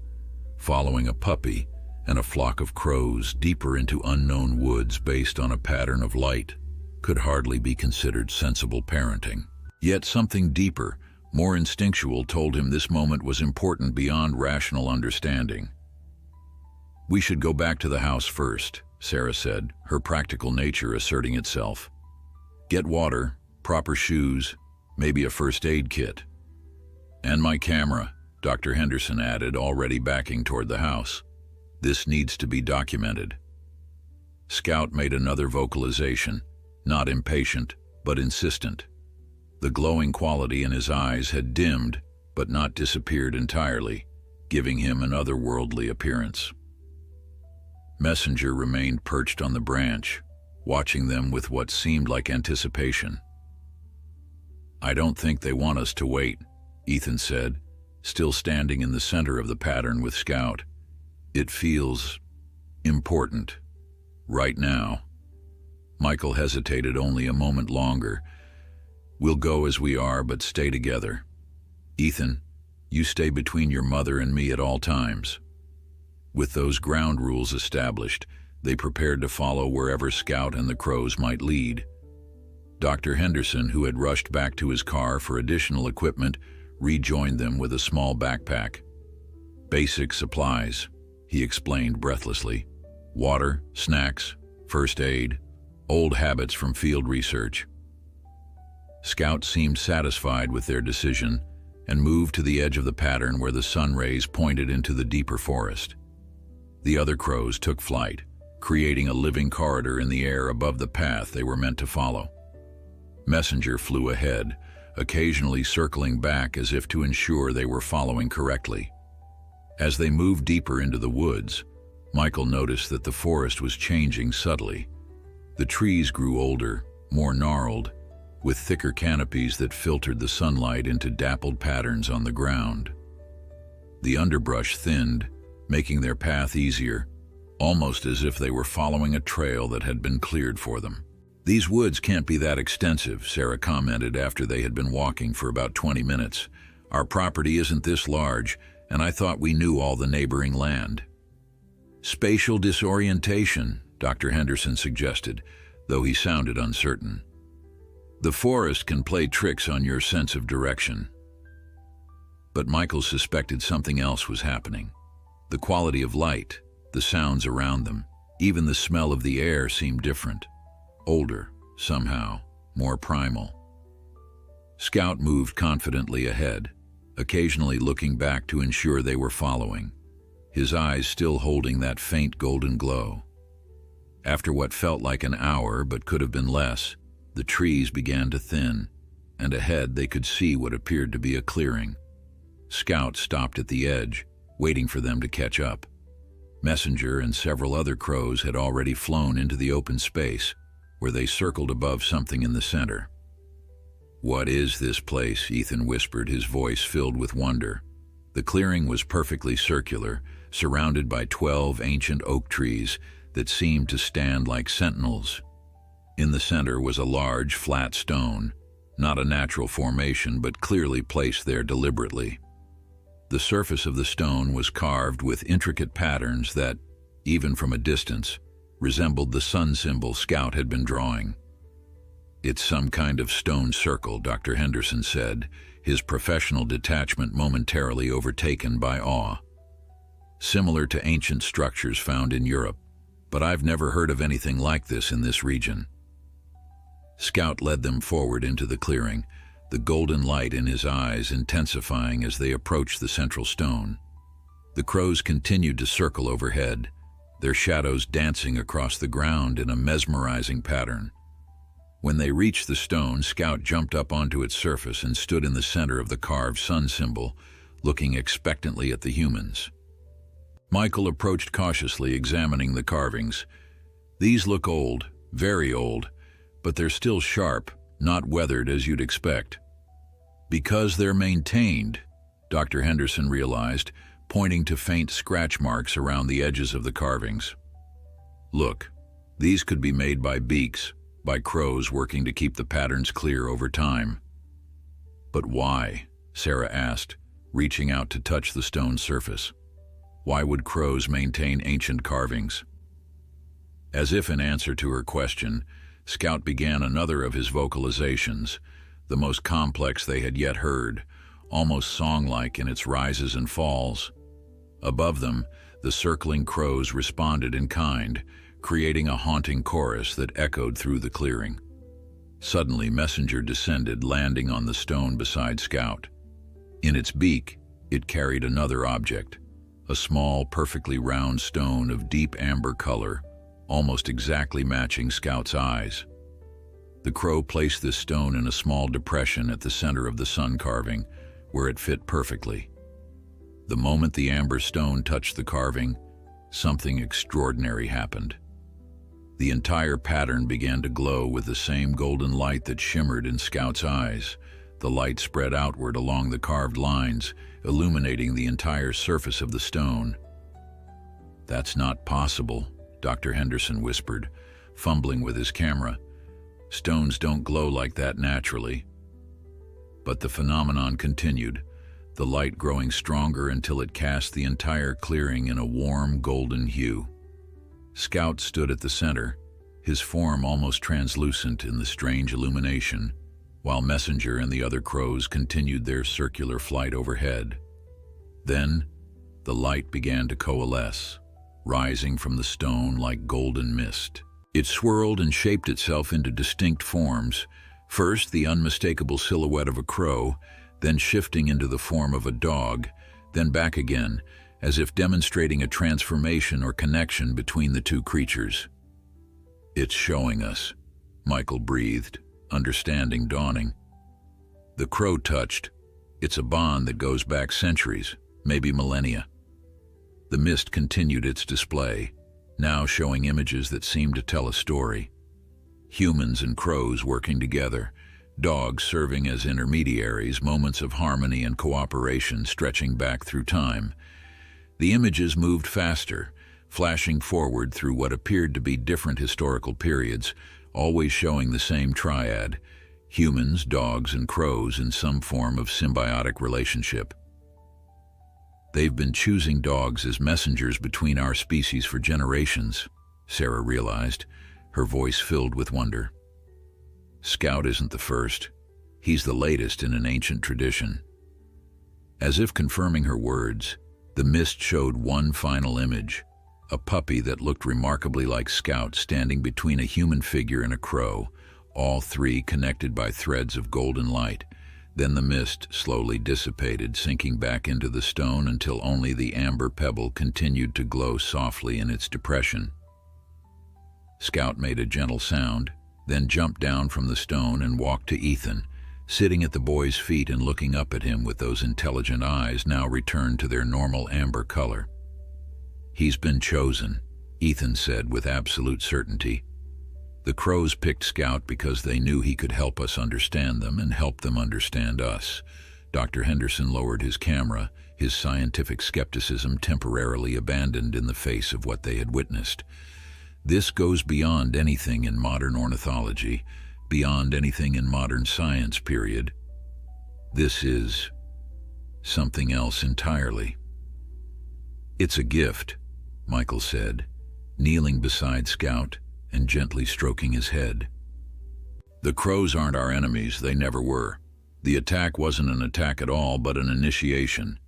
Following a puppy and a flock of crows deeper into unknown woods based on a pattern of light could hardly be considered sensible parenting. Yet something deeper, more instinctual, told him this moment was important beyond rational understanding. "We should go back to the house first," Sarah said, her practical nature asserting itself. "Get water, proper shoes, maybe a first aid kit." "And my camera," Dr. Henderson added, already backing toward the house. "This needs to be documented." Scout made another vocalization, not impatient, but insistent. The glowing quality in his eyes had dimmed, but not disappeared entirely, giving him an otherworldly appearance. Messenger remained perched on the branch, watching them with what seemed like anticipation. "I don't think they want us to wait," Ethan said, still standing in the center of the pattern with Scout. "It feels important. Right now." Michael hesitated only a moment longer. "We'll go as we are, but stay together. Ethan, you stay between your mother and me at all times." With those ground rules established, they prepared to follow wherever Scout and the crows might lead. Dr. Henderson, who had rushed back to his car for additional equipment, rejoined them with a small backpack. "Basic supplies," he explained breathlessly. "Water, snacks, first aid, old habits from field research." Scout seemed satisfied with their decision and moved to the edge of the pattern where the sun rays pointed into the deeper forest. The other crows took flight, creating a living corridor in the air above the path they were meant to follow. Messenger flew ahead, occasionally circling back as if to ensure they were following correctly. As they moved deeper into the woods, Michael noticed that the forest was changing subtly. The trees grew older, more gnarled, with thicker canopies that filtered the sunlight into dappled patterns on the ground. The underbrush thinned, making their path easier, almost as if they were following a trail that had been cleared for them. "These woods can't be that extensive," Sarah commented after they had been walking for about 20 minutes. "Our property isn't this large, and I thought we knew all the neighboring land." "Spatial disorientation," Dr. Henderson suggested, though he sounded uncertain. "The forest can play tricks on your sense of direction." But Michael suspected something else was happening. The quality of light, the sounds around them, even the smell of the air seemed different. Older, somehow, more primal. Scout moved confidently ahead, occasionally looking back to ensure they were following, his eyes still holding that faint golden glow. After what felt like an hour but could have been less, the trees began to thin, and ahead they could see what appeared to be a clearing. Scout stopped at the edge, waiting for them to catch up. Messenger and several other crows had already flown into the open space, where they circled above something in the center. "What is this place?" Ethan whispered, his voice filled with wonder. The clearing was perfectly circular, surrounded by 12 ancient oak trees that seemed to stand like sentinels. In the center was a large, flat stone, not a natural formation, but clearly placed there deliberately. The surface of the stone was carved with intricate patterns that, even from a distance, resembled the sun symbol Scout had been drawing. "It's some kind of stone circle," Dr. Henderson said, his professional detachment momentarily overtaken by awe. "Similar to ancient structures found in Europe, but I've never heard of anything like this in this region." Scout led them forward into the clearing, the golden light in his eyes intensifying as they approached the central stone. The crows continued to circle overhead, their shadows dancing across the ground in a mesmerizing pattern. When they reached the stone, Scout jumped up onto its surface and stood in the center of the carved sun symbol, looking expectantly at the humans. Michael approached cautiously, examining the carvings. These look old, very old, but they're still sharp, not weathered as you'd expect. Because they're maintained, Dr. Henderson realized, pointing to faint scratch marks around the edges of the carvings. Look, these could be made by beaks, by crows working to keep the patterns clear over time. But why? Sarah asked, reaching out to touch the stone surface. Why would crows maintain ancient carvings? As if in answer to her question, Scout began another of his vocalizations, the most complex they had yet heard, almost song-like in its rises and falls. Above them, the circling crows responded in kind, creating a haunting chorus that echoed through the clearing. Suddenly, Messenger descended, landing on the stone beside Scout. In its beak, it carried another object, a small, perfectly round stone of deep amber color, almost exactly matching Scout's eyes. The crow placed this stone in a small depression at the center of the sun carving, where it fit perfectly. The moment the amber stone touched the carving, something extraordinary happened. The entire pattern began to glow with the same golden light that shimmered in Scout's eyes. The light spread outward along the carved lines, illuminating the entire surface of the stone. "That's not possible," Dr. Henderson whispered, fumbling with his camera. "Stones don't glow like that naturally." But the phenomenon continued, the light growing stronger until it cast the entire clearing in a warm golden hue. Scout stood at the center, his form almost translucent in the strange illumination, while Messenger and the other crows continued their circular flight overhead. Then, the light began to coalesce, rising from the stone like golden mist. It swirled and shaped itself into distinct forms, first the unmistakable silhouette of a crow, then shifting into the form of a dog, then back again, as if demonstrating a transformation or connection between the two creatures. "It's showing us," Michael breathed, understanding dawning. The crow touched. It's a bond that goes back centuries, maybe millennia. The mist continued its display, now showing images that seemed to tell a story. Humans and crows working together, dogs serving as intermediaries, moments of harmony and cooperation stretching back through time. The images moved faster, flashing forward through what appeared to be different historical periods, always showing the same triad: humans, dogs, and crows in some form of symbiotic relationship. "They've been choosing dogs as messengers between our species for generations," Sarah realized, her voice filled with wonder. "Scout isn't the first. He's the latest in an ancient tradition." As if confirming her words, the mist showed one final image, a puppy that looked remarkably like Scout standing between a human figure and a crow, all three connected by threads of golden light. Then the mist slowly dissipated, sinking back into the stone until only the amber pebble continued to glow softly in its depression. Scout made a gentle sound, then jumped down from the stone and walked to Ethan, sitting at the boy's feet and looking up at him with those intelligent eyes now returned to their normal amber color. "He's been chosen," Ethan said with absolute certainty. "The crows picked Scout because they knew he could help us understand them and help them understand us." Dr. Henderson lowered his camera, his scientific skepticism temporarily abandoned in the face of what they had witnessed. "This goes beyond anything in modern ornithology, beyond anything in modern science, period. This is something else entirely." "It's a gift," Michael said, kneeling beside Scout and gently stroking his head. "The crows aren't our enemies, they never were. The attack wasn't an attack at all, but an initiation.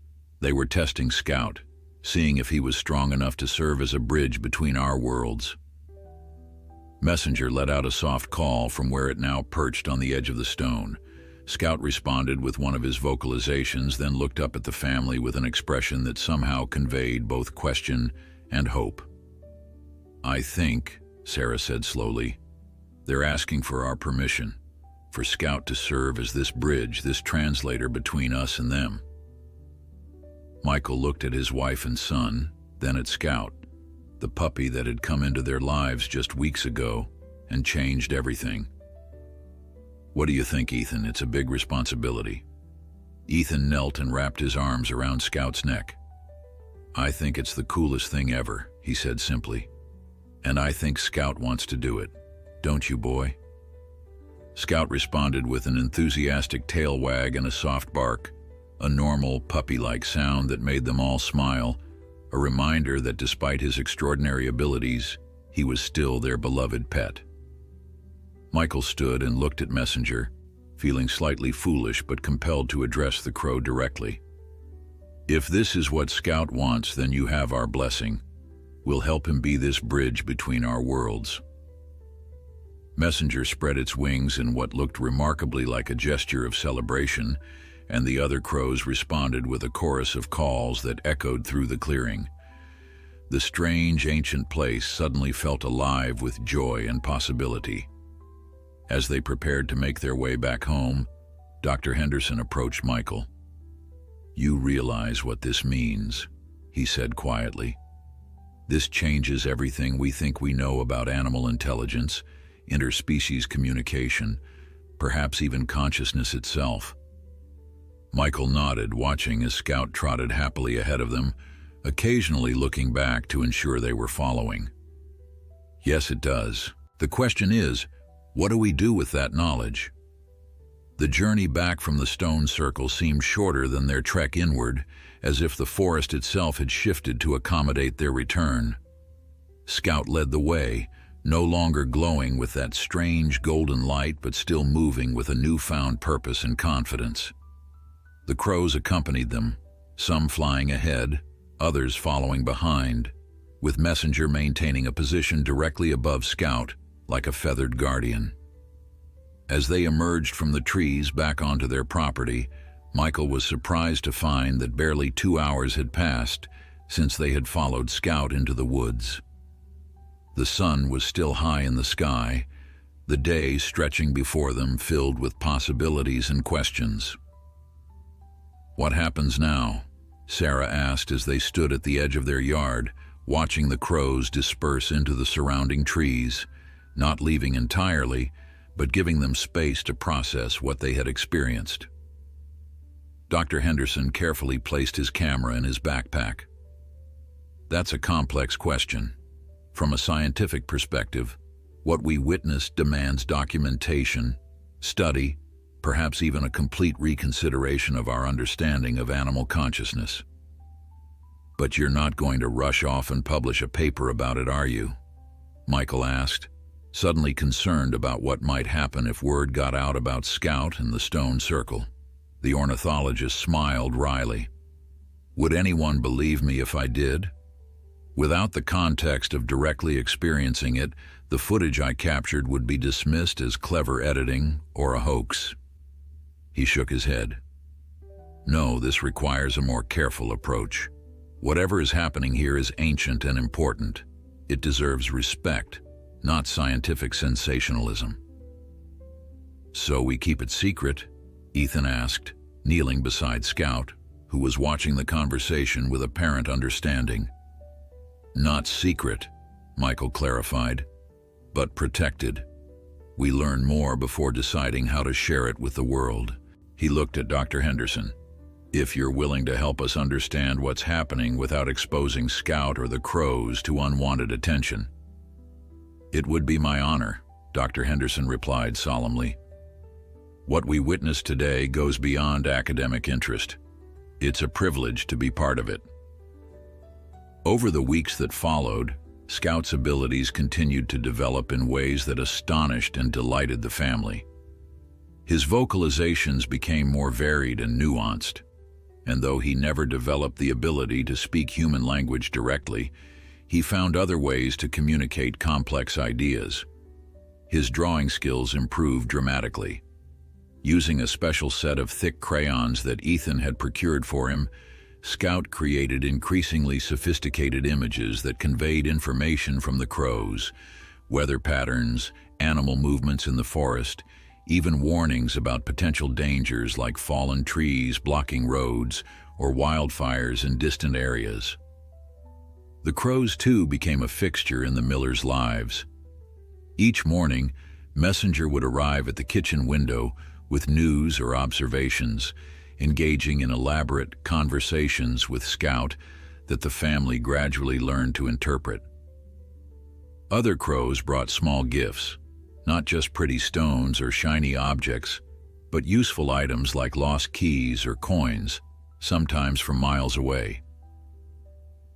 They were testing Scout, seeing if he was strong enough to serve as a bridge between our worlds." Messenger let out a soft call from where it now perched on the edge of the stone. Scout responded with one of his vocalizations, then looked up at the family with an expression that somehow conveyed both question and hope. "I think," Sarah said slowly, "they're asking for our permission, for Scout to serve as this bridge, this translator between us and them." Michael looked at his wife and son, then at Scout, the puppy that had come into their lives just weeks ago and changed everything. "What do you think, Ethan? It's a big responsibility." Ethan knelt and wrapped his arms around Scout's neck. "I think it's the coolest thing ever," he said simply. "And I think Scout wants to do it. Don't you, boy?" Scout responded with an enthusiastic tail wag and a soft bark, a normal, puppy-like sound that made them all smile, a reminder that despite his extraordinary abilities, he was still their beloved pet. Michael stood and looked at Messenger, feeling slightly foolish but compelled to address the crow directly. "If this is what Scout wants, then you have our blessing. We'll help him be this bridge between our worlds." Messenger spread its wings in what looked remarkably like a gesture of celebration, and the other crows responded with a chorus of calls that echoed through the clearing. The strange, ancient place suddenly felt alive with joy and possibility. As they prepared to make their way back home, Dr. Henderson approached Michael. "You realize what this means," he said quietly. "This changes everything we think we know about animal intelligence, interspecies communication, perhaps even consciousness itself." Michael nodded, watching as Scout trotted happily ahead of them, occasionally looking back to ensure they were following. "Yes, it does. The question is, what do we do with that knowledge?" The journey back from the stone circle seemed shorter than their trek inward, as if the forest itself had shifted to accommodate their return. Scout led the way, no longer glowing with that strange golden light, but still moving with a newfound purpose and confidence. The crows accompanied them, some flying ahead, others following behind, with Messenger maintaining a position directly above Scout, like a feathered guardian. As they emerged from the trees back onto their property, Michael was surprised to find that barely 2 hours had passed since they had followed Scout into the woods. The sun was still high in the sky, the day stretching before them filled with possibilities and questions. "What happens now?" Sarah asked as they stood at the edge of their yard, watching the crows disperse into the surrounding trees, not leaving entirely, but giving them space to process what they had experienced. Dr. Henderson carefully placed his camera in his backpack. "That's a complex question. From a scientific perspective, what we witnessed demands documentation, study, perhaps even a complete reconsideration of our understanding of animal consciousness." "But you're not going to rush off and publish a paper about it, are you?" Michael asked, suddenly concerned about what might happen if word got out about Scout and the stone circle. The ornithologist smiled wryly. "Would anyone believe me if I did? Without the context of directly experiencing it, the footage I captured would be dismissed as clever editing or a hoax." He shook his head. "No, this requires a more careful approach. Whatever is happening here is ancient and important. It deserves respect, not scientific sensationalism." "So we keep it secret?" Ethan asked, kneeling beside Scout, who was watching the conversation with apparent understanding. "Not secret," Michael clarified, "but protected. We learn more before deciding how to share it with the world." He looked at Dr. Henderson. "If you're willing to help us understand what's happening without exposing Scout or the crows to unwanted attention." "It would be my honor," Dr. Henderson replied solemnly. "What we witnessed today goes beyond academic interest. It's a privilege to be part of it." Over the weeks that followed, Scout's abilities continued to develop in ways that astonished and delighted the family. His vocalizations became more varied and nuanced, and though he never developed the ability to speak human language directly, he found other ways to communicate complex ideas. His drawing skills improved dramatically. Using a special set of thick crayons that Ethan had procured for him, Scout created increasingly sophisticated images that conveyed information from the crows, weather patterns, animal movements in the forest, even warnings about potential dangers like fallen trees blocking roads or wildfires in distant areas. The crows, too, became a fixture in the Millers' lives. Each morning, Messenger would arrive at the kitchen window with news or observations, engaging in elaborate conversations with Scout that the family gradually learned to interpret. Other crows brought small gifts, not just pretty stones or shiny objects, but useful items like lost keys or coins, sometimes from miles away.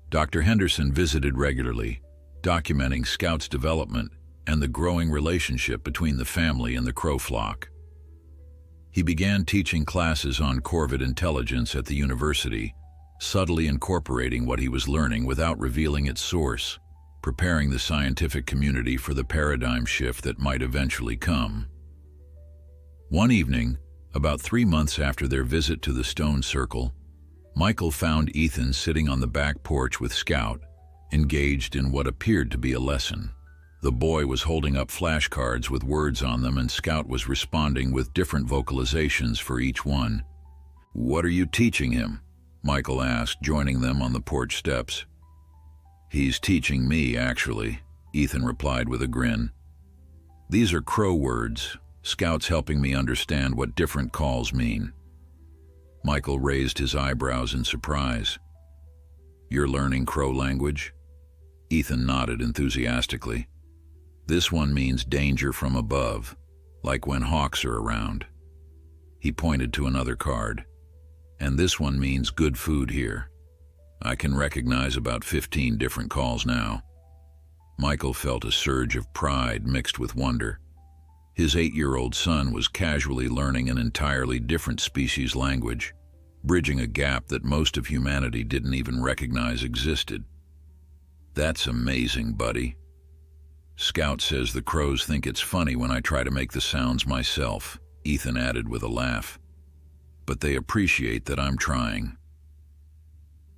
Dr. Henderson visited regularly, documenting Scout's development and the growing relationship between the family and the crow flock. He began teaching classes on corvid intelligence at the university, subtly incorporating what he was learning without revealing its source, preparing the scientific community for the paradigm shift that might eventually come. One evening, about 3 months after their visit to the stone circle, Michael found Ethan sitting on the back porch with Scout, engaged in what appeared to be a lesson. The boy was holding up flashcards with words on them, and Scout was responding with different vocalizations for each one. "What are you teaching him?" Michael asked, joining them on the porch steps. "He's teaching me, actually," Ethan replied with a grin. "These are crow words. Scout's helping me understand what different calls mean." Michael raised his eyebrows in surprise. "You're learning crow language?" Ethan nodded enthusiastically. "This one means danger from above, like when hawks are around." He pointed to another card. "And this one means good food here. I can recognize about 15 different calls now." Michael felt a surge of pride mixed with wonder. His 8-year-old son was casually learning an entirely different species language, bridging a gap that most of humanity didn't even recognize existed. "That's amazing, buddy." "Scout says the crows think it's funny when I try to make the sounds myself," Ethan added with a laugh. "But they appreciate that I'm trying."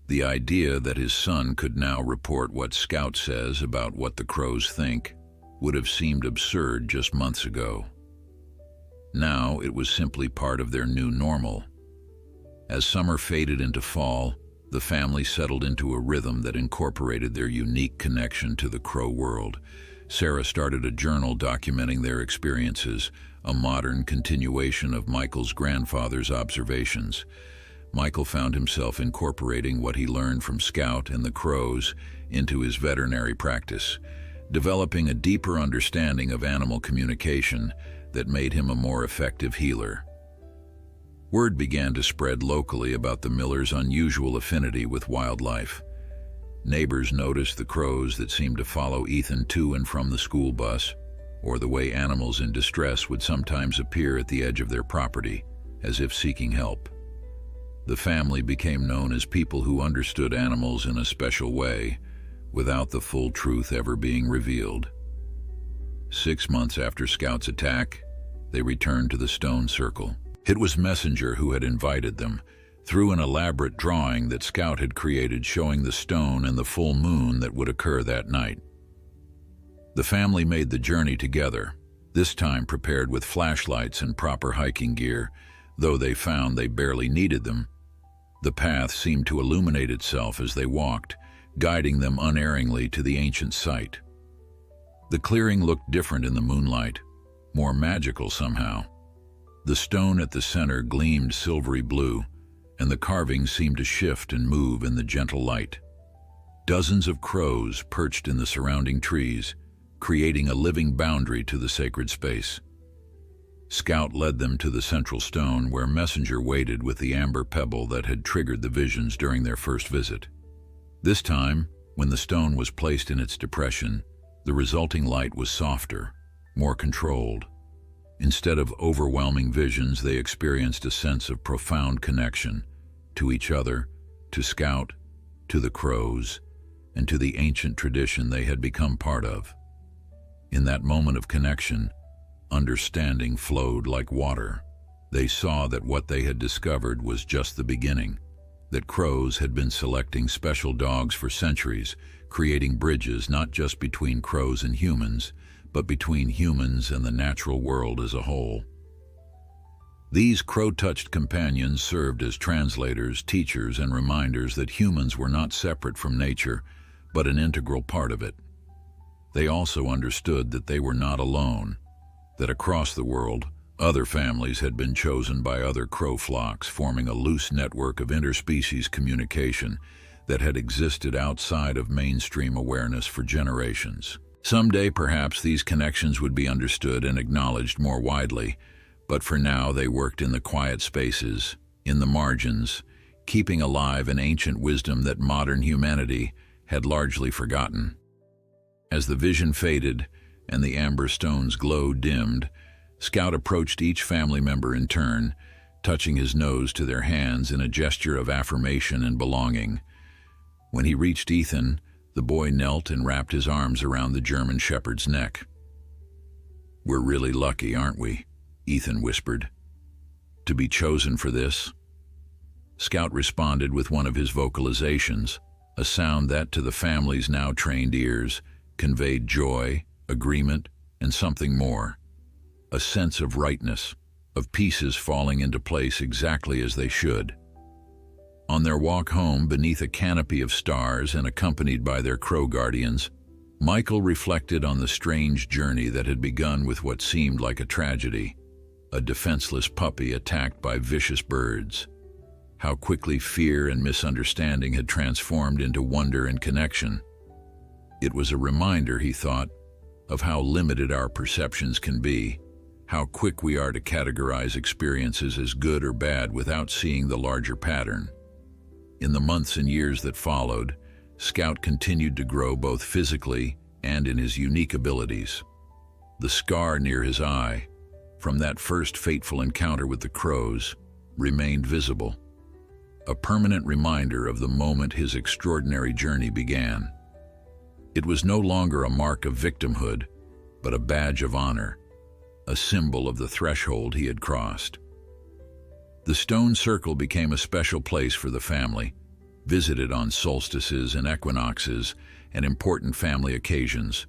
The idea that his son could now report what Scout says about what the crows think would have seemed absurd just months ago. Now it was simply part of their new normal. As summer faded into fall, the family settled into a rhythm that incorporated their unique connection to the crow world. Sarah started a journal documenting their experiences, a modern continuation of Michael's grandfather's observations. Michael found himself incorporating what he learned from Scout and the crows into his veterinary practice, developing a deeper understanding of animal communication that made him a more effective healer. Word began to spread locally about the Millers' unusual affinity with wildlife. Neighbors noticed the crows that seemed to follow Ethan to and from the school bus, or the way animals in distress would sometimes appear at the edge of their property, as if seeking help. The family became known as people who understood animals in a special way, without the full truth ever being revealed. 6 months after Scout's attack, they returned to the stone circle. It was Messenger who had invited them, through an elaborate drawing that Scout had created showing the stone and the full moon that would occur that night. The family made the journey together, this time prepared with flashlights and proper hiking gear, though they found they barely needed them. The path seemed to illuminate itself as they walked, guiding them unerringly to the ancient site. The clearing looked different in the moonlight, more magical somehow. The stone at the center gleamed silvery blue, and the carvings seemed to shift and move in the gentle light. Dozens of crows perched in the surrounding trees, creating a living boundary to the sacred space. Scout led them to the central stone where Messenger waited with the amber pebble that had triggered the visions during their first visit. This time, when the stone was placed in its depression, the resulting light was softer, more controlled. Instead of overwhelming visions, they experienced a sense of profound connection to each other, to Scout, to the crows, and to the ancient tradition they had become part of. In that moment of connection, understanding flowed like water. They saw that what they had discovered was just the beginning, that crows had been selecting special dogs for centuries, creating bridges not just between crows and humans, but between humans and the natural world as a whole. These crow-touched companions served as translators, teachers, and reminders that humans were not separate from nature, but an integral part of it. They also understood that they were not alone, that across the world, other families had been chosen by other crow flocks, forming a loose network of interspecies communication that had existed outside of mainstream awareness for generations. Someday, perhaps, these connections would be understood and acknowledged more widely, but for now they worked in the quiet spaces, in the margins, keeping alive an ancient wisdom that modern humanity had largely forgotten. As the vision faded and the amber stone's glow dimmed, Scout approached each family member in turn, touching his nose to their hands in a gesture of affirmation and belonging. When he reached Ethan, the boy knelt and wrapped his arms around the German shepherd's neck. "We're really lucky, aren't we?" Ethan whispered. "To be chosen for this?" Scout responded with one of his vocalizations, a sound that, to the family's now trained ears, conveyed joy, agreement, and something more. A sense of rightness, of pieces falling into place exactly as they should. On their walk home beneath a canopy of stars and accompanied by their crow guardians, Michael reflected on the strange journey that had begun with what seemed like a tragedy, a defenseless puppy attacked by vicious birds. How quickly fear and misunderstanding had transformed into wonder and connection. It was a reminder, he thought, of how limited our perceptions can be, how quick we are to categorize experiences as good or bad without seeing the larger pattern. In the months and years that followed, Scout continued to grow both physically and in his unique abilities. The scar near his eye, from that first fateful encounter with the crows, remained visible, a permanent reminder of the moment his extraordinary journey began. It was no longer a mark of victimhood, but a badge of honor, a symbol of the threshold he had crossed. The stone circle became a special place for the family, visited on solstices and equinoxes and important family occasions.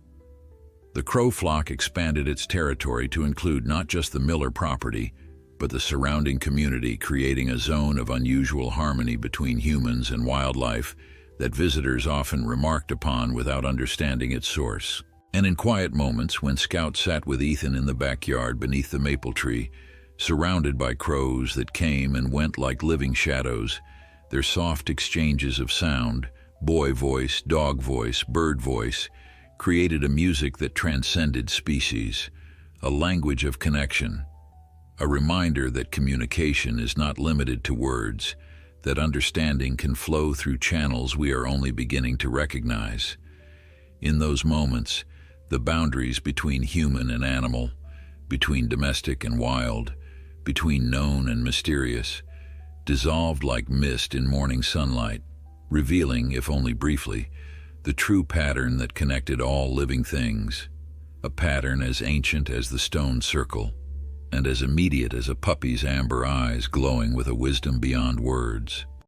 The crow flock expanded its territory to include not just the Miller property, but the surrounding community, creating a zone of unusual harmony between humans and wildlife that visitors often remarked upon without understanding its source. And in quiet moments, when Scout sat with Ethan in the backyard beneath the maple tree, surrounded by crows that came and went like living shadows, their soft exchanges of sound, boy voice, dog voice, bird voice, created a music that transcended species, a language of connection, a reminder that communication is not limited to words, that understanding can flow through channels we are only beginning to recognize. In those moments, the boundaries between human and animal, between domestic and wild, between known and mysterious, dissolved like mist in morning sunlight, revealing, if only briefly, the true pattern that connected all living things, a pattern as ancient as the stone circle, and as immediate as a puppy's amber eyes glowing with a wisdom beyond words.